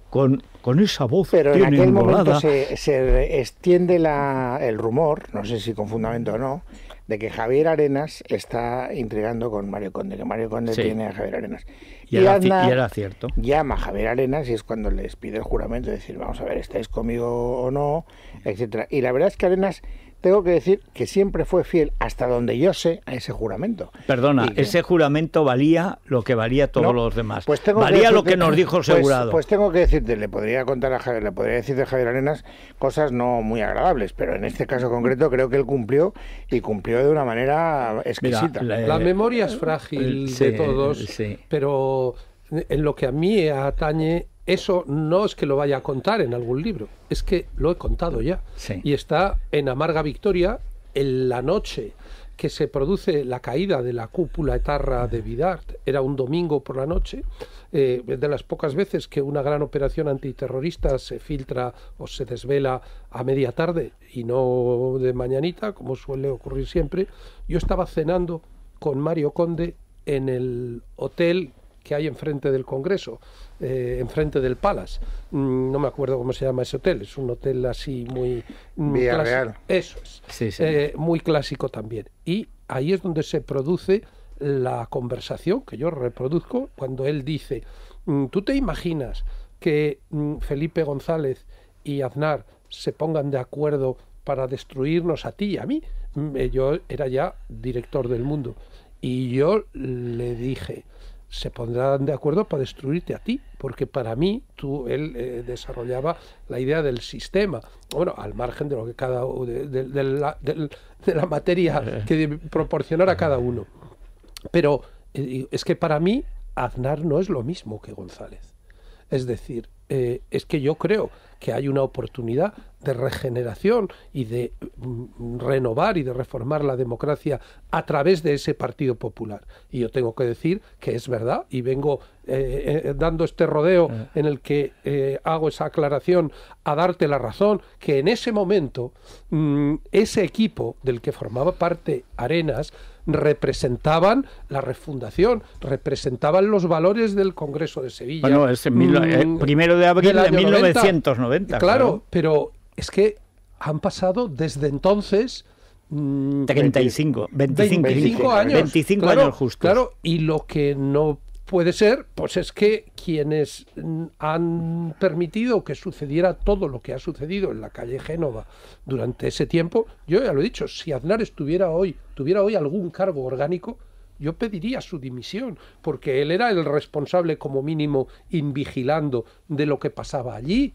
con esa voz. Pero en aquel momento se extiende el rumor, no sé si con fundamento o no, de que Javier Arenas está intrigando con Mario Conde, que Mario Conde tiene a Javier Arenas. Y era cierto. Llama a Javier Arenas y es cuando les pide el juramento de decir, vamos a ver, ¿estáis conmigo o no?, etcétera. Y la verdad es que Arenas, tengo que decir que siempre fue fiel, hasta donde yo sé, a ese juramento. Perdona, ese juramento valía lo que valía todos los demás. Pues valía lo que nos dijo Segurado. Pues tengo que decirte, le podría decir de Javier Arenas cosas no muy agradables, pero en este caso concreto creo que él cumplió de una manera exquisita. La memoria es frágil de todos, pero en lo que a mí atañe, eso no es que lo vaya a contar en algún libro, es que lo he contado ya. Y está en Amarga Victoria, en la noche que se produce la caída de la cúpula etarra de Vidart. Era un domingo por la noche, de las pocas veces que una gran operación antiterrorista se filtra o se desvela a media tarde y no de mañanita, como suele ocurrir siempre. Yo estaba cenando con Mario Conde en el hotel que hay enfrente del Congreso, enfrente del Palace. No me acuerdo cómo se llama ese hotel, es un hotel así muy... Villarreal. Eso es, muy clásico también. Y ahí es donde se produce la conversación que yo reproduzco cuando él dice, ¿tú te imaginas que Felipe González y Aznar se pongan de acuerdo para destruirnos a ti y a mí? Yo era ya director del Mundo y yo le dije, se pondrán de acuerdo para destruirte a ti, porque para mí él desarrollaba la idea del sistema, bueno, al margen de lo que de la materia que proporcionara cada uno. Pero es que para mí Aznar no es lo mismo que González. Es decir, es que yo creo que hay una oportunidad de regeneración y de renovar y de reformar la democracia a través de ese Partido Popular. Y yo tengo que decir que es verdad, y vengo dando este rodeo en el que hago esa aclaración a darte la razón, que en ese momento ese equipo del que formaba parte Arenas representaban la refundación, representaban los valores del Congreso de Sevilla. Bueno, es el 1 de abril de 1990. Claro, pero es que han pasado desde entonces 25 años. 25 claro, años justos. Claro, y lo que no puede ser, pues es que quienes han permitido que sucediera todo lo que ha sucedido en la calle Génova durante ese tiempo, yo ya lo he dicho, si Aznar tuviera hoy algún cargo orgánico, yo pediría su dimisión, porque él era el responsable, como mínimo, invigilando de lo que pasaba allí.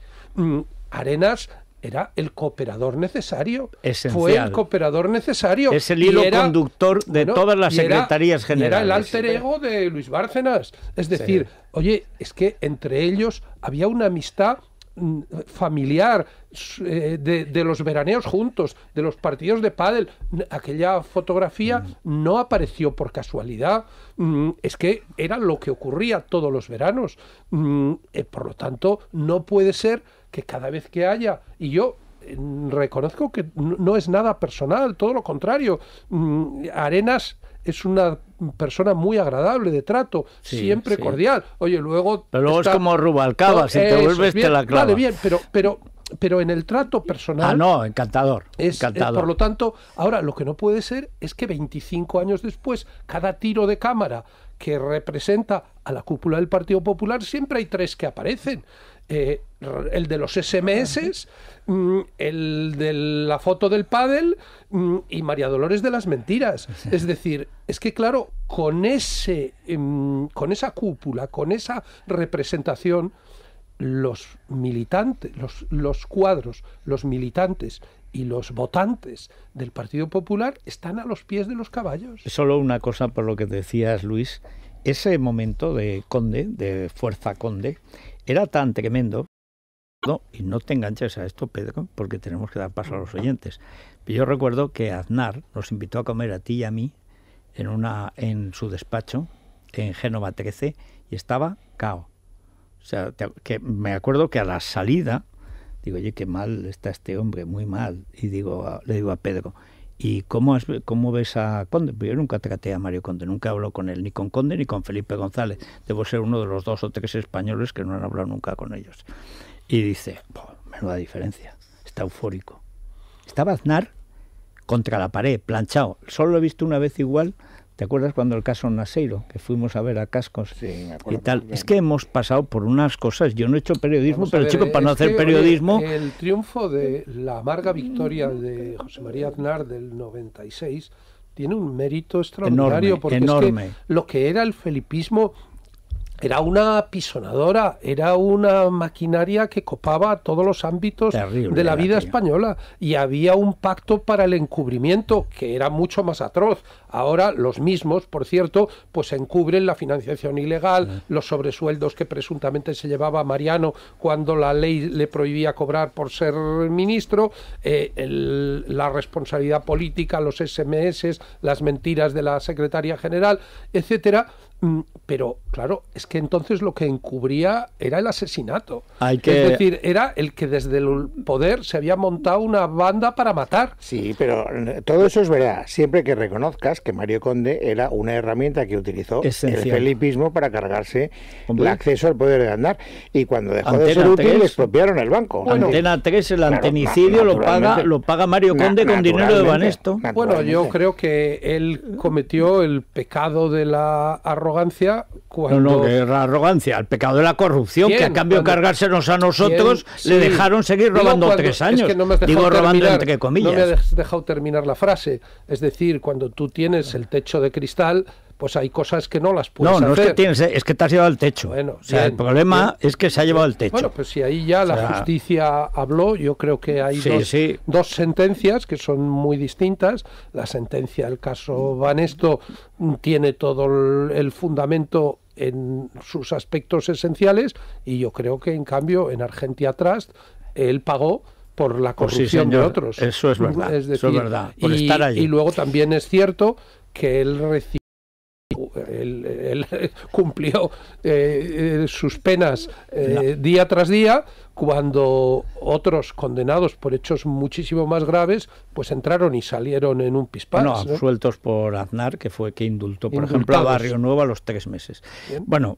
Arenas era el cooperador necesario. Esencial. Fue el cooperador necesario. Es el hilo conductor de todas las secretarías generales. Era el alter ego de Luis Bárcenas. Es decir, oye, es que entre ellos había una amistad familiar, de los veraneos juntos, de los partidos de pádel. Aquella fotografía no apareció por casualidad, es que era lo que ocurría todos los veranos. Por lo tanto, no puede ser que cada vez que haya, y yo reconozco que no es nada personal, todo lo contrario, Arenas es una persona muy agradable de trato, siempre cordial. Oye, luego... Pero luego es como Rubalcaba, si te vuelves te la clava. Vale, bien, pero pero en el trato personal... Ah, no, encantador. Por lo tanto, ahora lo que no puede ser es que 25 años después, cada tiro de cámara que representa a la cúpula del Partido Popular, siempre hay 3 que aparecen. El de los SMS, el de la foto del pádel y María Dolores de las mentiras. Es decir, es que claro, con esa cúpula, con esa representación, los militantes, los cuadros, los militantes y los votantes del Partido Popular están a los pies de los caballos. Solo una cosa por lo que decías, Luis, ese momento de Conde, de Fuerza Conde, era tan tremendo, y no te enganches a esto, Pedro, porque tenemos que dar paso a los oyentes. Yo recuerdo que Aznar nos invitó a comer a ti y a mí en su despacho, en Génova 13, y estaba cao. O sea, que me acuerdo que a la salida, digo, oye, qué mal está este hombre, muy mal. Y le digo a Pedro, ¿y cómo ves a Conde? Pues yo nunca traté a Mario Conde, nunca hablo con él, ni con Conde ni con Felipe González. Debo ser uno de los 2 o 3 españoles que no han hablado nunca con ellos. Y dice, menuda diferencia, está eufórico. Estaba Aznar contra la pared, planchado. Solo lo he visto una vez igual. ¿Te acuerdas cuando el caso Naseiro, que fuimos a ver a Cascos? Sí, me acuerdo. Y tal. Es que hemos pasado por unas cosas. Yo no he hecho periodismo, pero chicos, para no hacer periodismo... Oye, el triunfo de la amarga victoria de José María Aznar del 96 tiene un mérito extraordinario, porque enorme. Es que lo que era el felipismo era una pisonadora, era una maquinaria que copaba todos los ámbitos de la vida española, y había un pacto para el encubrimiento que era mucho más atroz. Ahora los mismos, por cierto, pues encubren la financiación ilegal, los sobresueldos que presuntamente se llevaba Mariano cuando la ley le prohibía cobrar por ser ministro, la responsabilidad política, los SMS, las mentiras de la secretaria general, etcétera. Pero claro, es que entonces lo que encubría era el asesinato. Es decir, era el que desde el poder se había montado una banda para matar. Sí, pero todo eso es verdad, siempre que reconozcas que Mario Conde era una herramienta que utilizó el felipismo para cargarse el acceso al poder de Aznar, y cuando dejó de ser útil le expropiaron el banco. Bueno, Antena 3, el antenicidio lo paga Mario Conde con dinero de Banesto. Bueno, yo creo que él cometió el pecado de la arrogancia cuando... No, que era arrogancia, el pecado de la corrupción, que a cambio de cargársenos a nosotros, le dejaron seguir robando 3 años. Es que no me has Digo robando entre comillas. No me has dejado terminar la frase. Es decir, cuando tú tienes el techo de cristal, pues hay cosas que no las puedes hacer. No es que tienes, es que te has llevado el techo. Bueno, o sea, el problema es que se ha llevado el techo. Bueno, pues si ahí ya la justicia habló, yo creo que hay dos sentencias que son muy distintas. La sentencia del caso Banesto tiene todo el fundamento en sus aspectos esenciales, y yo creo que en cambio en Argentia Trust él pagó por la corrupción de otros. Eso es verdad. Es decir, eso es verdad. Por estar allí. Y luego también es cierto que él recibió, él cumplió sus penas día tras día, cuando otros condenados por hechos muchísimo más graves pues entraron y salieron en un pispás. Bueno, absueltos por Aznar, que fue que indultó, por ejemplo, a Barrio Nuevo a los 3 meses. Bien. Bueno,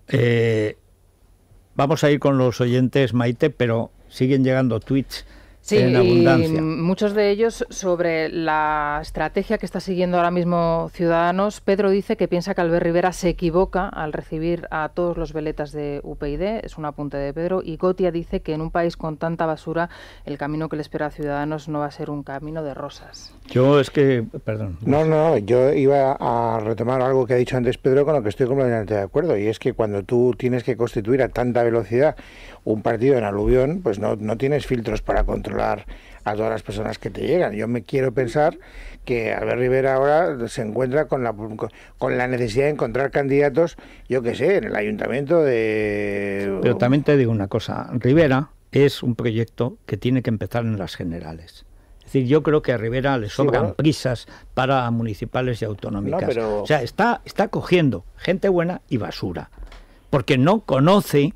vamos a ir con los oyentes, Maite, pero siguen llegando tweets. Sí, y muchos de ellos sobre la estrategia que está siguiendo ahora mismo Ciudadanos. Pedro dice que piensa que Albert Rivera se equivoca al recibir a todos los veletas de UPyD, es un apunte de Pedro, y Gotia dice que en un país con tanta basura el camino que le espera a Ciudadanos no va a ser un camino de rosas. Yo es que, perdón. No, yo iba a retomar algo que ha dicho antes Pedro, con lo que estoy completamente de acuerdo, y es que cuando tú tienes que constituir a tanta velocidad un partido en aluvión, pues no tienes filtros para controlar a todas las personas que te llegan. Yo me quiero pensar que Albert Rivera ahora se encuentra con la necesidad de encontrar candidatos, yo qué sé, en el ayuntamiento de... Pero también te digo una cosa, Rivera es un proyecto que tiene que empezar en las generales. Es decir, yo creo que a Rivera le sobran prisas para municipales y autonómicas. O sea, está cogiendo gente buena y basura. porque no conoce,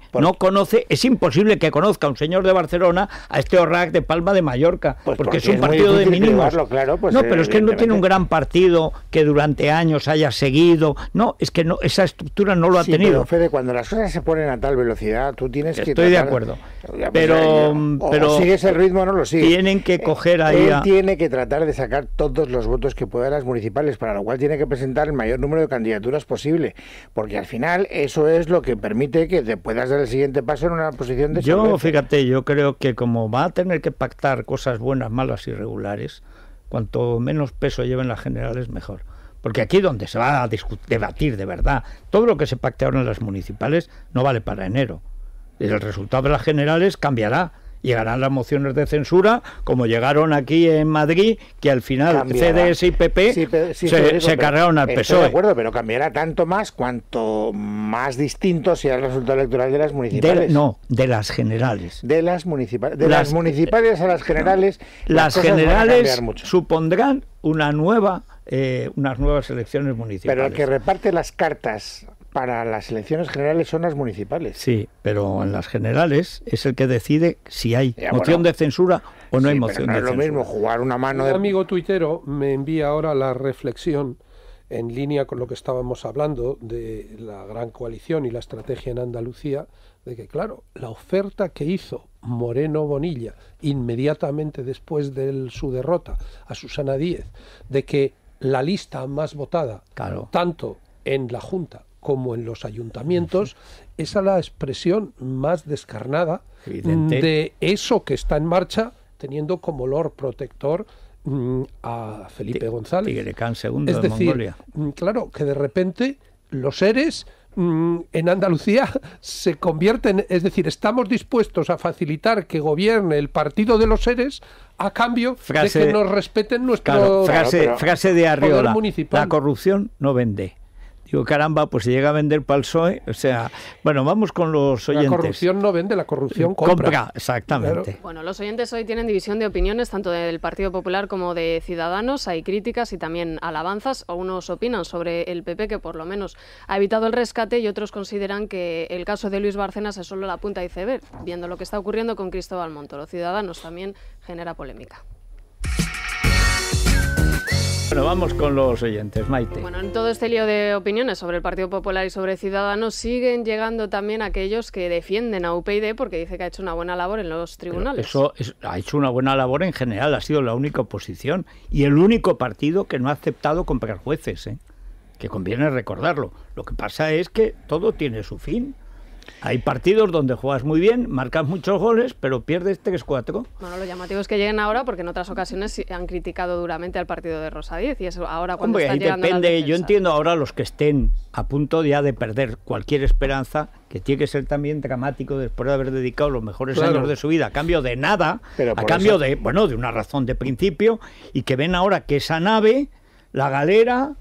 es imposible que conozca un señor de Barcelona a este Orrac de Palma de Mallorca, porque es un partido de mínimos. Claro, pues, no, pero es que no tiene un gran partido que durante años haya seguido, es que esa estructura no lo ha tenido. Pero Fede, cuando las cosas se ponen a tal velocidad, tú tienes que... Estoy de acuerdo, pero sigues el ritmo o no lo sigues. Tienen que coger ahí... Él tiene que tratar de sacar todos los votos que pueda a las municipales, para lo cual tiene que presentar el mayor número de candidaturas posible, porque al final eso es lo que permite que te puedas dar el siguiente paso en una posición de solvencia. Yo creo que como va a tener que pactar cosas buenas, malas y regulares, cuanto menos peso lleven las generales, mejor. Porque aquí donde se va a debatir de verdad, todo lo que se pacte ahora en las municipales no vale para enero. Y el resultado de las generales cambiará. Llegarán las mociones de censura, como llegaron aquí en Madrid, que al final CDS y PP se cargaron al PSOE. Estoy de acuerdo, pero cambiará tanto más cuanto más distinto sea el resultado electoral de las municipales. De las generales. De las municipales. De las municipales a las generales. Las generales supondrán unas nuevas elecciones municipales. Pero el que reparte las cartas para las elecciones generales son las municipales. Sí, pero en las generales es el que decide si hay moción de censura o no hay moción de censura. No es lo mismo jugar una mano de... Un amigo tuitero me envía ahora la reflexión en línea con lo que estábamos hablando de la gran coalición y la estrategia en Andalucía, de que claro, la oferta que hizo Moreno Bonilla inmediatamente después de su derrota a Susana Díez, de que la lista más votada, tanto en la Junta como en los ayuntamientos, esa es la expresión más descarnada de eso que está en marcha, teniendo como Lord Protector a Felipe González. Tigrecán II es de decir, Mongolia. Claro, que de repente los seres en Andalucía se convierten, es decir, estamos dispuestos a facilitar que gobierne el partido de los seres a cambio de que nos respeten nuestro frase de Arriola, poder municipal. La corrupción no vende. Digo, caramba, pues si llega a vender para el PSOE, o sea, bueno, vamos con los oyentes. La corrupción no vende, la corrupción compra. Exactamente. Claro. Bueno, los oyentes hoy tienen división de opiniones, tanto del Partido Popular como de Ciudadanos. Hay críticas y también alabanzas. Unos opinan sobre el PP, que por lo menos ha evitado el rescate, y otros consideran que el caso de Luis Bárcenas es solo la punta de iceberg, viendo lo que está ocurriendo con Cristóbal Montoro. Ciudadanos también genera polémica. Bueno, vamos con los oyentes, Maite. Bueno, en todo este lío de opiniones sobre el Partido Popular y sobre Ciudadanos siguen llegando también aquellos que defienden a UPyD porque dice que ha hecho una buena labor en los tribunales. Ha hecho una buena labor en general, ha sido la única oposición y el único partido que no ha aceptado comprar jueces, que conviene recordarlo. Lo que pasa es que todo tiene su fin. Hay partidos donde juegas muy bien, marcas muchos goles, pero pierdes 3-4. Bueno, lo llamativo es que lleguen ahora porque en otras ocasiones han criticado duramente al partido de Rosa Díez, y eso ahora cuando están llegando depende. Las defensas. Yo entiendo ahora los que estén a punto ya de perder cualquier esperanza, que tiene que ser también dramático después de haber dedicado los mejores años de su vida a cambio de nada, a cambio de una razón de principio, y que ven ahora que esa nave, la galera,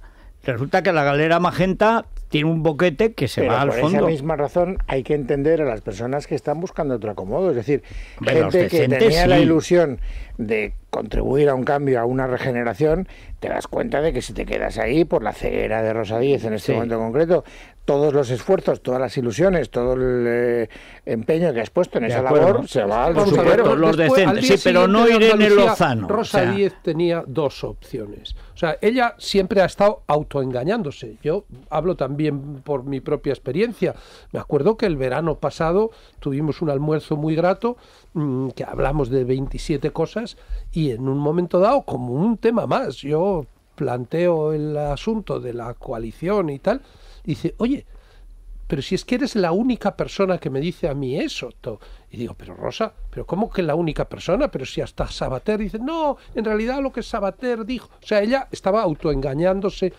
resulta que la galera magenta tiene un boquete que se va al fondo. Por esa misma razón hay que entender a las personas que están buscando otro acomodo. Es decir, gente que tenía la ilusión de contribuir a un cambio, a una regeneración, te das cuenta de que si te quedas ahí por la ceguera de Rosa Díez en este momento concreto, todos los esfuerzos, todas las ilusiones, todo el empeño que has puesto en esa labor se va al basurero. Los decentes, sí, pero no Irene Lozano. Rosa Díez tenía dos opciones. O sea, ella siempre ha estado autoengañándose. Yo hablo también por mi propia experiencia. Me acuerdo que el verano pasado tuvimos un almuerzo muy grato, que hablamos de 27 cosas, y en un momento dado, como un tema más, yo planteo el asunto de la coalición y tal, y dice, oye, pero si es que eres la única persona que me dice a mí eso. Y digo, pero Rosa, ¿pero cómo que la única persona? Pero si hasta Sabater dice, no, en realidad lo que Sabater dijo. O sea, ella estaba autoengañándose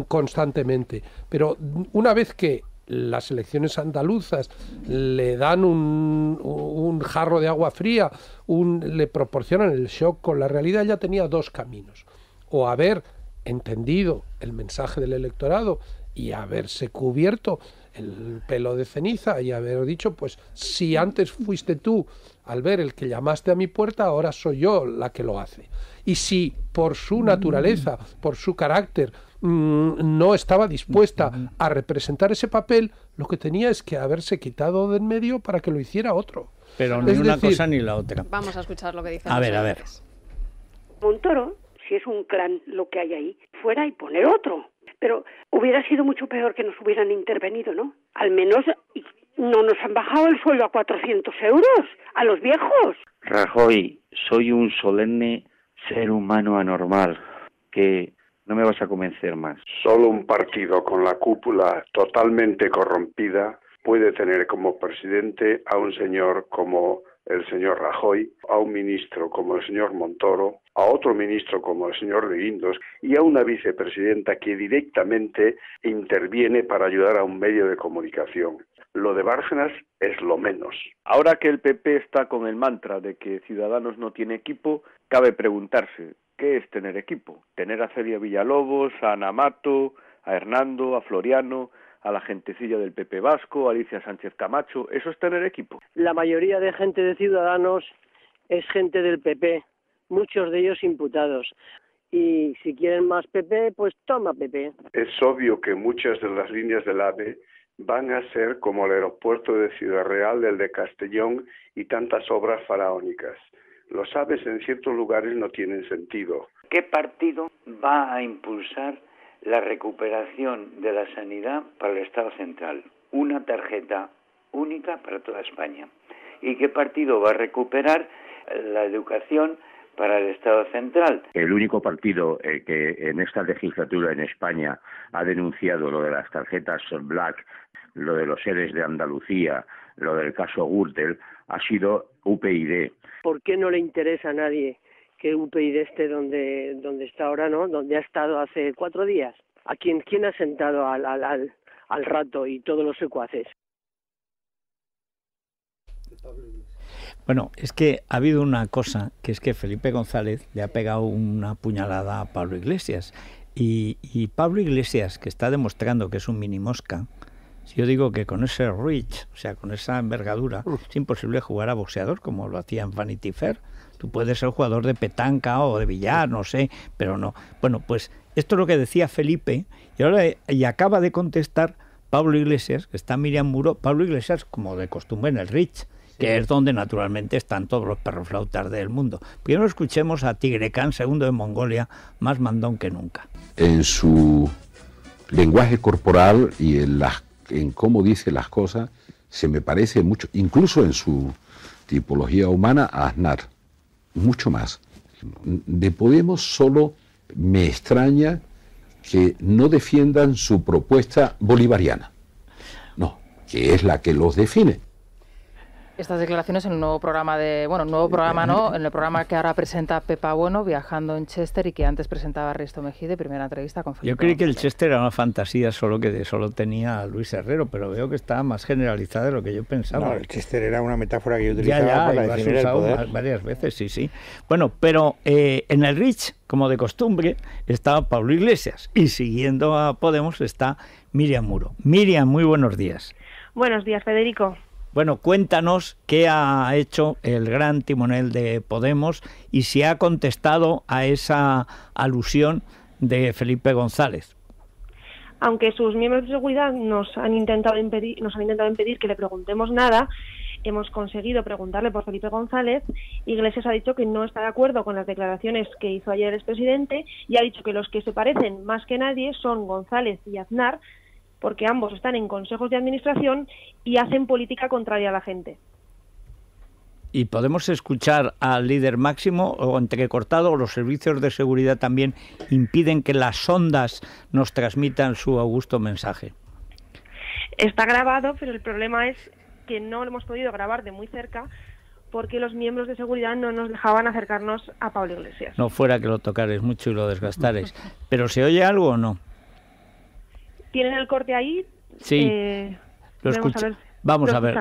constantemente. Pero una vez que las elecciones andaluzas le dan un jarro de agua fría, le proporcionan el shock con la realidad, ella tenía dos caminos. O haber entendido el mensaje del electorado y haberse cubierto el pelo de ceniza y haber dicho, pues si antes fuiste tú al ver el que llamaste a mi puerta, ahora soy yo la que lo hace. Y si por su naturaleza, por su carácter, no estaba dispuesta a representar ese papel, lo que tenía es que haberse quitado de en medio para que lo hiciera otro. Pero ni una cosa ni la otra. Vamos a escuchar lo que dicen. A ver. Montoro, si es un clan lo que hay ahí, fuera y poner otro. Pero hubiera sido mucho peor que nos hubieran intervenido, ¿no? Al menos no nos han bajado el sueldo a 400 euros a los viejos. Rajoy, soy un solemne ser humano anormal, que no me vas a convencer más. Solo un partido con la cúpula totalmente corrompida puede tener como presidente a un señor como el señor Rajoy, a un ministro como el señor Montoro, a otro ministro como el señor de Guindos y a una vicepresidenta que directamente interviene para ayudar a un medio de comunicación. Lo de Bárcenas es lo menos. Ahora que el PP está con el mantra de que Ciudadanos no tiene equipo, cabe preguntarse, ¿qué es tener equipo? ¿Tener a Celia Villalobos, a Ana Mato, a Hernando, a Floriano, a la gentecilla del PP vasco, a Alicia Sánchez Camacho? ¿Eso es tener equipo? La mayoría de gente de Ciudadanos es gente del PP, muchos de ellos imputados. Y si quieren más PP, pues toma PP. Es obvio que muchas de las líneas del AVE van a ser como el aeropuerto de Ciudad Real, el de Castellón y tantas obras faraónicas. Los AVEs en ciertos lugares no tienen sentido. ¿Qué partido va a impulsar la recuperación de la sanidad para el Estado central? Una tarjeta única para toda España. ¿Y qué partido va a recuperar la educación para el Estado central? El único partido que en esta legislatura en España ha denunciado lo de las tarjetas Black, lo de los seres de Andalucía, lo del caso Gürtel, ha sido UPyD. ¿Por qué no le interesa a nadie que UPyD esté donde está ahora, ¿no? Donde ha estado hace 4 días. ¿A quién ha sentado al rato y todos los secuaces? Bueno, es que ha habido una cosa, que es que Felipe González le ha pegado una puñalada a Pablo Iglesias. Y Pablo Iglesias, que está demostrando que es un mini mosca, si yo digo que con ese reach, o sea, con esa envergadura, es imposible jugar a boxeador como lo hacía en Vanity Fair. Tú puedes ser jugador de petanca o de billar, no sé, pero no. Bueno, pues esto es lo que decía Felipe, y acaba de contestar Pablo Iglesias, que está Miriam Muro. Pablo Iglesias, como de costumbre, en el Rich, que es donde naturalmente están todos los perroflautas del mundo. Primero escuchemos a Tigre Khan, segundo de Mongolia, más mandón que nunca. En su lenguaje corporal y en cómo dice las cosas, se me parece mucho, incluso en su tipología humana, a Aznar. Mucho más. De Podemos solo me extraña que no defiendan su propuesta bolivariana. No, que es la que los define. Estas declaraciones en el nuevo programa en el programa que ahora presenta Pepa Bueno, viajando en Chester, y que antes presentaba Risto Mejide, primera entrevista con Felipe. Yo creí que el Chester era una fantasía, solo tenía a Luis Herrero, pero veo que está más generalizada de lo que yo pensaba. No, el Chester era una metáfora que yo utilizaba para definir el poder. Varias veces, sí. Bueno, pero en el Rich, como de costumbre, estaba Pablo Iglesias, y siguiendo a Podemos está Miriam Muro. Miriam, muy buenos días. Buenos días, Federico. Bueno, cuéntanos qué ha hecho el gran timonel de Podemos y si ha contestado a esa alusión de Felipe González. Aunque sus miembros de seguridad nos han intentado impedir que le preguntemos nada, hemos conseguido preguntarle por Felipe González. Iglesias ha dicho que no está de acuerdo con las declaraciones que hizo ayer el expresidente y ha dicho que los que se parecen más que nadie son González y Aznar, porque ambos están en consejos de administración y hacen política contraria a la gente. ¿Y podemos escuchar al líder máximo o entrecortado, o los servicios de seguridad también impiden que las ondas nos transmitan su augusto mensaje? Está grabado, pero el problema es que no lo hemos podido grabar de muy cerca porque los miembros de seguridad no nos dejaban acercarnos a Pablo Iglesias. No fuera que lo tocares mucho y lo desgastares. ¿Pero se oye algo o no? ¿Tienen el corte ahí? Sí, lo escucho. Vamos a ver.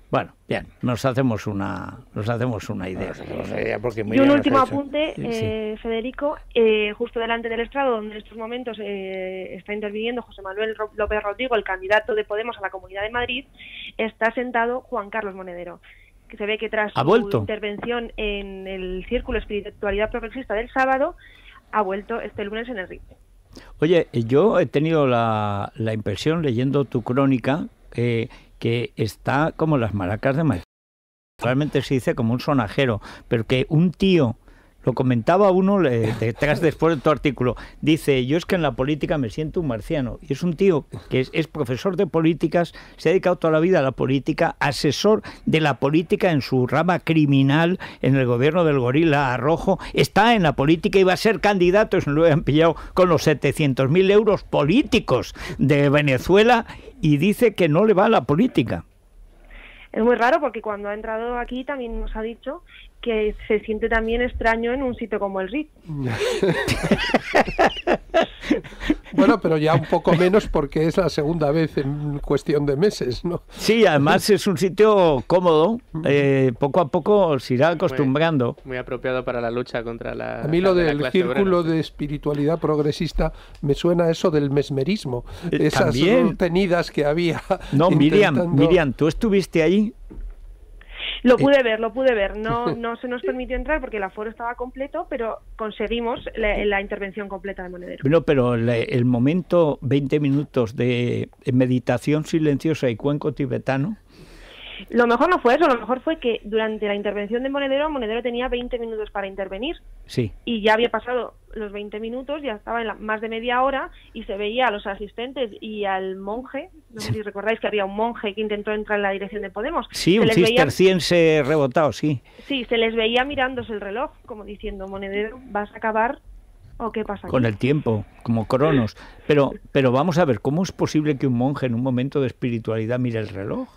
Bueno, bien, nos hacemos una idea. Y un último apunte, Federico, justo delante del estrado, donde en estos momentos está interviniendo José Manuel López Rodrigo, el candidato de Podemos a la Comunidad de Madrid, está sentado Juan Carlos Monedero, que se ve que tras su intervención en el Círculo Espiritualidad Progresista del sábado, ha vuelto este lunes en el RIP. Oye, yo he tenido la impresión, leyendo tu crónica, que está como las maracas de maíz. Realmente se dice como un sonajero, pero que un tío, lo comentaba uno detrás después de tu artículo, dice, yo es que en la política me siento un marciano. Y es un tío que es profesor de políticas, se ha dedicado toda la vida a la política, asesor de la política en su rama criminal en el gobierno del gorila rojo, está en la política y va a ser candidato, se lo han pillado con los 700.000 euros políticos de Venezuela, y dice que no le va a la política. Es muy raro porque cuando ha entrado aquí también nos ha dicho que se siente también extraño en un sitio como el RIT. Bueno, pero ya un poco menos porque es la segunda vez en cuestión de meses, ¿no? Sí, además es un sitio cómodo, poco a poco se irá acostumbrando. Muy apropiado para la lucha contra la... A mí lo del Círculo de Espiritualidad Progresista me suena a eso del mesmerismo. Esas tenidas que había... No, Miriam, ¿tú estuviste allí? Lo pude ver. No se nos permitió entrar porque el aforo estaba completo, pero conseguimos la intervención completa de Monedero. Bueno, pero el momento, 20 minutos de meditación silenciosa y cuenco tibetano. Lo mejor no fue eso, lo mejor fue que durante la intervención de Monedero tenía 20 minutos para intervenir. Sí. Y ya había pasado los 20 minutos, ya estaba en más de media hora y se veía a los asistentes y al monje, no sé si recordáis que había un monje que intentó entrar en la dirección de Podemos. Sí, un cisterciense rebotado, sí. Sí, se les veía mirándose el reloj, como diciendo, Monedero, ¿vas a acabar o qué pasa aquí? Con el tiempo, como Cronos. Pero vamos a ver, ¿cómo es posible que un monje en un momento de espiritualidad mire el reloj?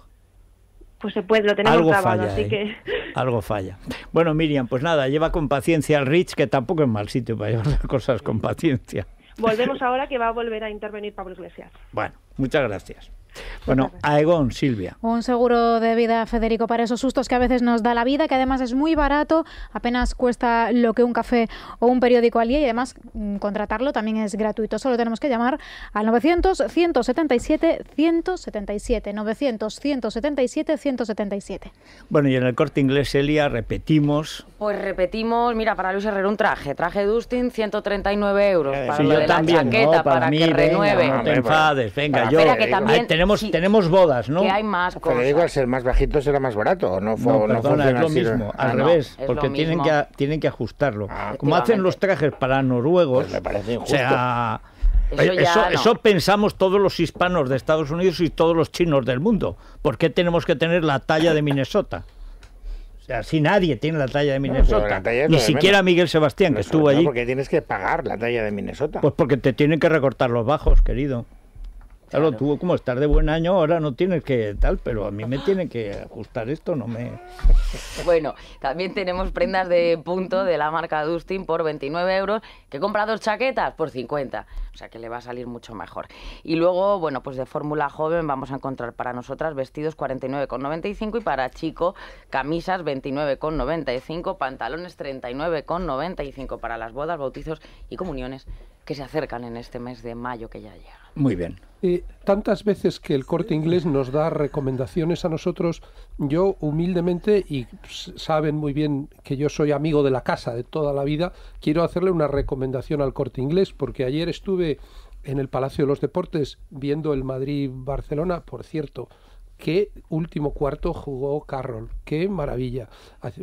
Pues se puede, lo tenemos algo grabado, falla, así que... Algo falla. Bueno, Miriam, pues nada, lleva con paciencia al Rich, que tampoco es mal sitio para llevar las cosas con paciencia. Volvemos ahora, que va a volver a intervenir Pablo Iglesias. Bueno, muchas gracias. Bueno, Aegon, Silvia. Un seguro de vida, Federico, para esos sustos que a veces nos da la vida, que además es muy barato, apenas cuesta lo que un café o un periódico al día, y además contratarlo también es gratuito. Solo tenemos que llamar al 900-177-177, 900-177-177. Bueno, y en el Corte Inglés, Elia, repetimos... Pues repetimos, mira, para Luis Herrero un traje Dustin, 139 euros. Para sí, lo yo de también, la chaqueta, no, para mí, que renueve. No te enfades, venga, yo... Espera, que también, tenemos bodas, ¿no? Que hay más cosas. Federico, al ser más bajito será más barato, ¿o no? Perdona, es lo mismo, al revés, porque tienen que ajustarlo. Como hacen los trajes para noruegos, pues me parece injusto. O sea, eso pensamos todos los hispanos de Estados Unidos y todos los chinos del mundo. ¿Por qué tenemos que tener la talla de Minnesota? O sea, si nadie tiene la talla de Minnesota, ni siquiera Miguel Sebastián, que estuvo allí. ¿Por qué tienes que pagar la talla de Minnesota? Pues porque te tienen que recortar los bajos, querido. Claro, tú como estás de buen año ahora no tienes que tal, pero a mí me tiene que ajustar esto, no me... Bueno, también tenemos prendas de punto de la marca Dustin por 29 euros, que compra 2 chaquetas por 50, o sea que le va a salir mucho mejor. Y luego, bueno, pues de fórmula joven vamos a encontrar para nosotras vestidos 49,95 y para chico camisas 29,95, pantalones 39,95 para las bodas, bautizos y comuniones que se acercan en este mes de mayo que ya llega. Muy bien. Tantas veces que el Corte Inglés nos da recomendaciones a nosotros, yo humildemente, y saben muy bien que yo soy amigo de la casa de toda la vida, quiero hacerle una recomendación al Corte Inglés, porque ayer estuve en el Palacio de los Deportes viendo el Madrid-Barcelona, por cierto, qué último cuarto jugó Carroll, qué maravilla,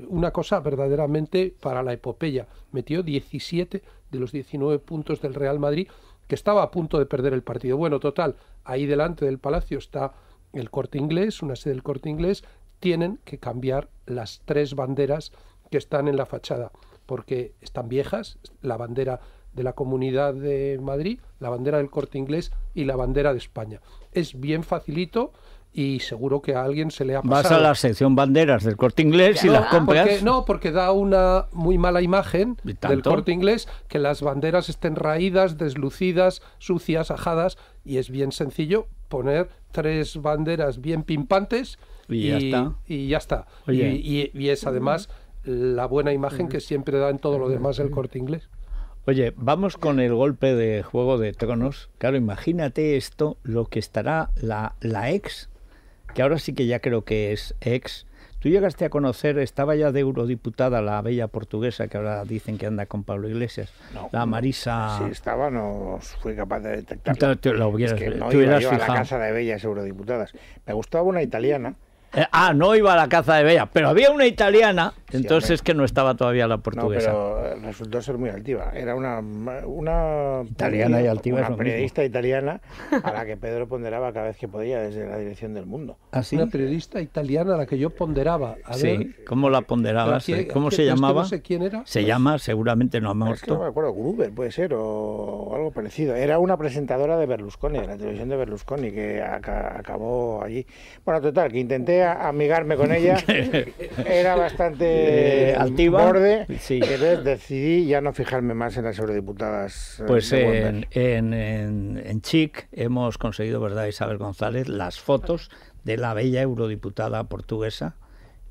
una cosa verdaderamente para la epopeya, metió 17 de los 19 puntos del Real Madrid, que estaba a punto de perder el partido. Bueno, total, ahí delante del Palacio está el Corte Inglés, una sede del Corte Inglés, tienen que cambiar las 3 banderas que están en la fachada, porque están viejas, la bandera de la Comunidad de Madrid, la bandera del Corte Inglés y la bandera de España. Es bien facilito y seguro que a alguien se le ha pasado. Vas a la sección banderas del Corte Inglés y las compras. Porque da una muy mala imagen del Corte Inglés, que las banderas estén raídas, deslucidas, sucias, ajadas, y es bien sencillo poner 3 banderas bien pimpantes Y ya está. Y ya está. Oye. Y es además la buena imagen que siempre da en todo lo demás el Corte Inglés. Oye, vamos con el golpe de Juego de Tronos. Claro, imagínate esto, lo que estará la ex, que ahora sí que ya creo que es ex. Tú llegaste a conocer, estaba ya de eurodiputada la bella portuguesa que ahora dicen que anda con Pablo Iglesias, la Marisa... Sí, estaba, no fui capaz de detectarlo. Es que no iba yo a la casa de bellas eurodiputadas. Me gustaba una italiana. No iba a la caza de bellas, pero había una italiana, entonces es que no estaba todavía la portuguesa. No, pero resultó ser muy altiva. Era una italiana y altiva, una periodista italiana a la que Pedro ponderaba cada vez que podía desde la dirección del Mundo. ¿Ah, sí? Una periodista italiana a la que yo ponderaba. Sí, ¿cómo la ponderabas? ¿Cómo se llamaba? No sé quién era. Se llama, seguramente no ha muerto. Es que no me acuerdo, Gruber puede ser, o algo parecido. Era una presentadora de Berlusconi, de la televisión de Berlusconi, que acabó allí. Bueno, total, que intenté amigarme con ella, era bastante altiva, borde, sí. Entonces decidí ya no fijarme más en las eurodiputadas. Pues en Chic hemos conseguido, ¿verdad, Isabel González?, las fotos de la bella eurodiputada portuguesa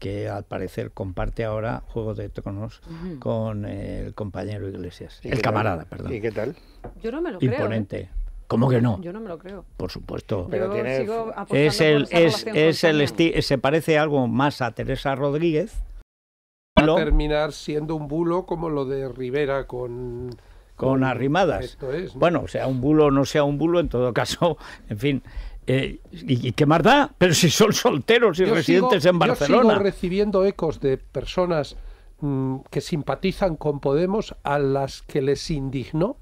que al parecer comparte ahora Juego de Tronos con el compañero Iglesias, el camarada, perdón. ¿Y qué tal? Yo no me lo creo. Imponente. ¿Cómo que no? Yo no me lo creo. Por supuesto. Pero se parece algo más a Teresa Rodríguez. Va a terminar siendo un bulo como lo de Rivera con Arrimadas. Esto es, ¿no? Bueno, sea un bulo o no sea un bulo, en todo caso, en fin. ¿Y qué más da? Pero si son solteros y residentes en Barcelona. Yo sigo recibiendo ecos de personas que simpatizan con Podemos, a las que les indignó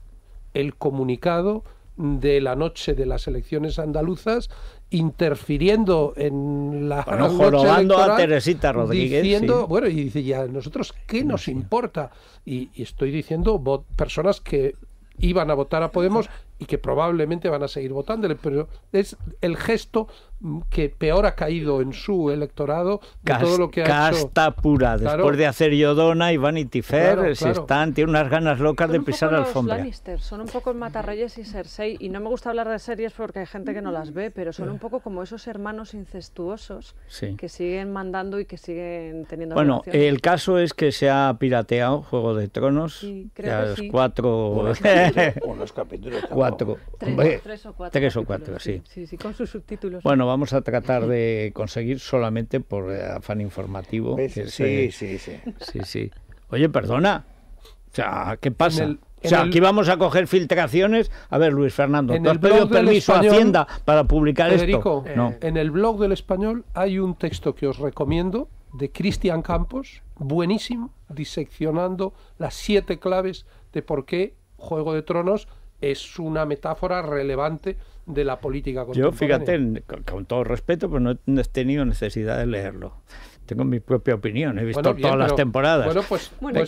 el comunicado de la noche de las elecciones andaluzas, interfiriendo en la noche jorobando electoral, a Teresita Rodríguez, diciendo, sí. Bueno, y dice, ya, nosotros qué nos importa, y estoy diciendo personas que iban a votar a Podemos y que probablemente van a seguir votándole, pero es el gesto que peor ha caído en su electorado de todo lo que ha hecho. Casta pura, después de hacer Yodona y Vanity Fair, tiene unas ganas locas de pisar la alfombra. Lannister, son un poco Matarreyes y Cersei, y no me gusta hablar de series porque hay gente que no las ve, pero son un poco como esos hermanos incestuosos que siguen mandando y que siguen teniendo relaciones. El caso es que se ha pirateado Juego de Tronos, sí, creo que sí. 4... Unos capítulos. 4. 3 o 4, sí. Sí, con sus subtítulos. Bueno, vamos a tratar de conseguir solamente por afán informativo. Sí. Oye, perdona. O sea, ¿qué pasa? Aquí vamos a coger filtraciones. A ver, Luis Fernando, ¿tú has pedido permiso a Hacienda para publicar Federico, esto? No. En el blog del Español hay un texto que os recomiendo de Cristian Campos, buenísimo, diseccionando las 7 claves de por qué Juego de Tronos es una metáfora relevante de la política contemporánea. Yo, fíjate, con todo respeto, pues no he tenido necesidad de leerlo. Tengo mi propia opinión, he visto todas las temporadas.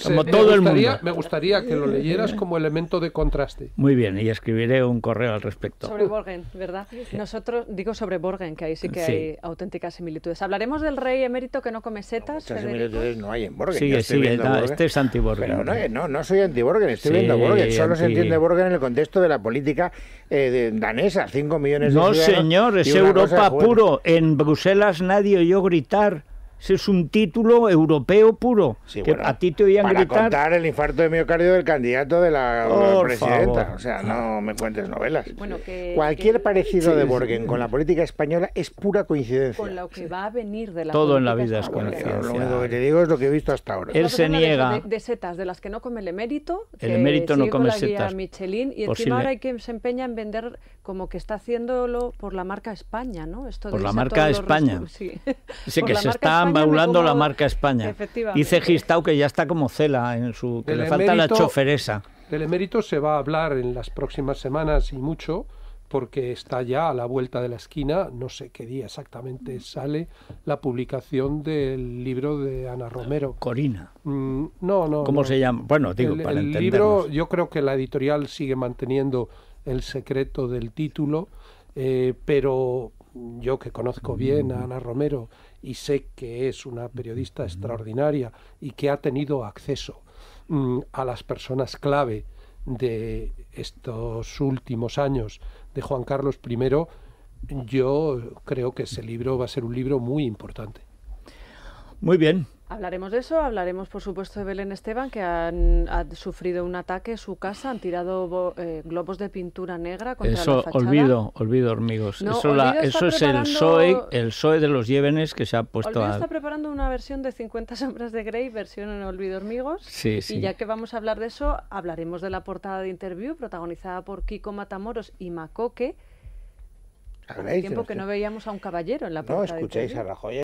Como todo el mundo. Me gustaría que lo leyeras como elemento de contraste. Muy bien, y escribiré un correo al respecto. Sobre Borgen, ¿verdad? Nosotros, digo sobre Borgen, que ahí sí que hay auténticas similitudes. Hablaremos del rey emérito que no come setas. Muchas similitudes no hay en Borgen. Sigue, este es anti-Borgen. Pero no soy anti-Borgen, estoy viendo Borgen. Solo se entiende Borgen en el contexto de la política danesa, 5 millones de ciudadanos. No, señor, es Europa puro. En Bruselas nadie oyó gritar. Ese es un título europeo puro. Sí, que a ti te oían gritar. Para contar el infarto de miocardio del candidato de la presidenta. Favor. O sea, no me cuentes novelas. Cualquier parecido de Borgen con la política española es pura coincidencia. Con lo que va a venir de la todo en la vida es coincidencia. Lo único que te digo es lo que he visto hasta ahora. Él se niega. De setas, de las que no come el emérito. El emérito no come setas. Michelin, y encima ahora hay que se empeña en vender como que está haciéndolo por la marca España, ¿no? Esto por la marca España. Dice que se está embaulando la marca España. Dice Gistau que ya está como Cela en su que le falta la choferesa. Del emérito se va a hablar en las próximas semanas y mucho, porque está ya a la vuelta de la esquina, no sé qué día exactamente sale la publicación del libro de Ana Romero. Corina. No. ¿Cómo se llama? Bueno, digo, para entendernos. El libro, yo creo que la editorial sigue manteniendo el secreto del título, pero yo que conozco bien a Ana Romero y sé que es una periodista extraordinaria y que ha tenido acceso a las personas clave de estos últimos años de Juan Carlos I, Yo creo que ese libro va a ser un libro muy importante. Muy bien. Hablaremos de eso, hablaremos por supuesto de Belén Esteban, que ha sufrido un ataque en su casa, han tirado globos de pintura negra contra la fachada. Olvido hormigos. No, eso es el PSOE de los Llévenes que se ha puesto Olvido está preparando una versión de 50 sombras de Grey, versión en Olvido hormigos. Sí. Y ya que vamos a hablar de eso, hablaremos de la portada de Interview, protagonizada por Kiko Matamoros y Macoque. Hace tiempo que no veíamos a un caballero en la portada. No escuchéis a Rajoy.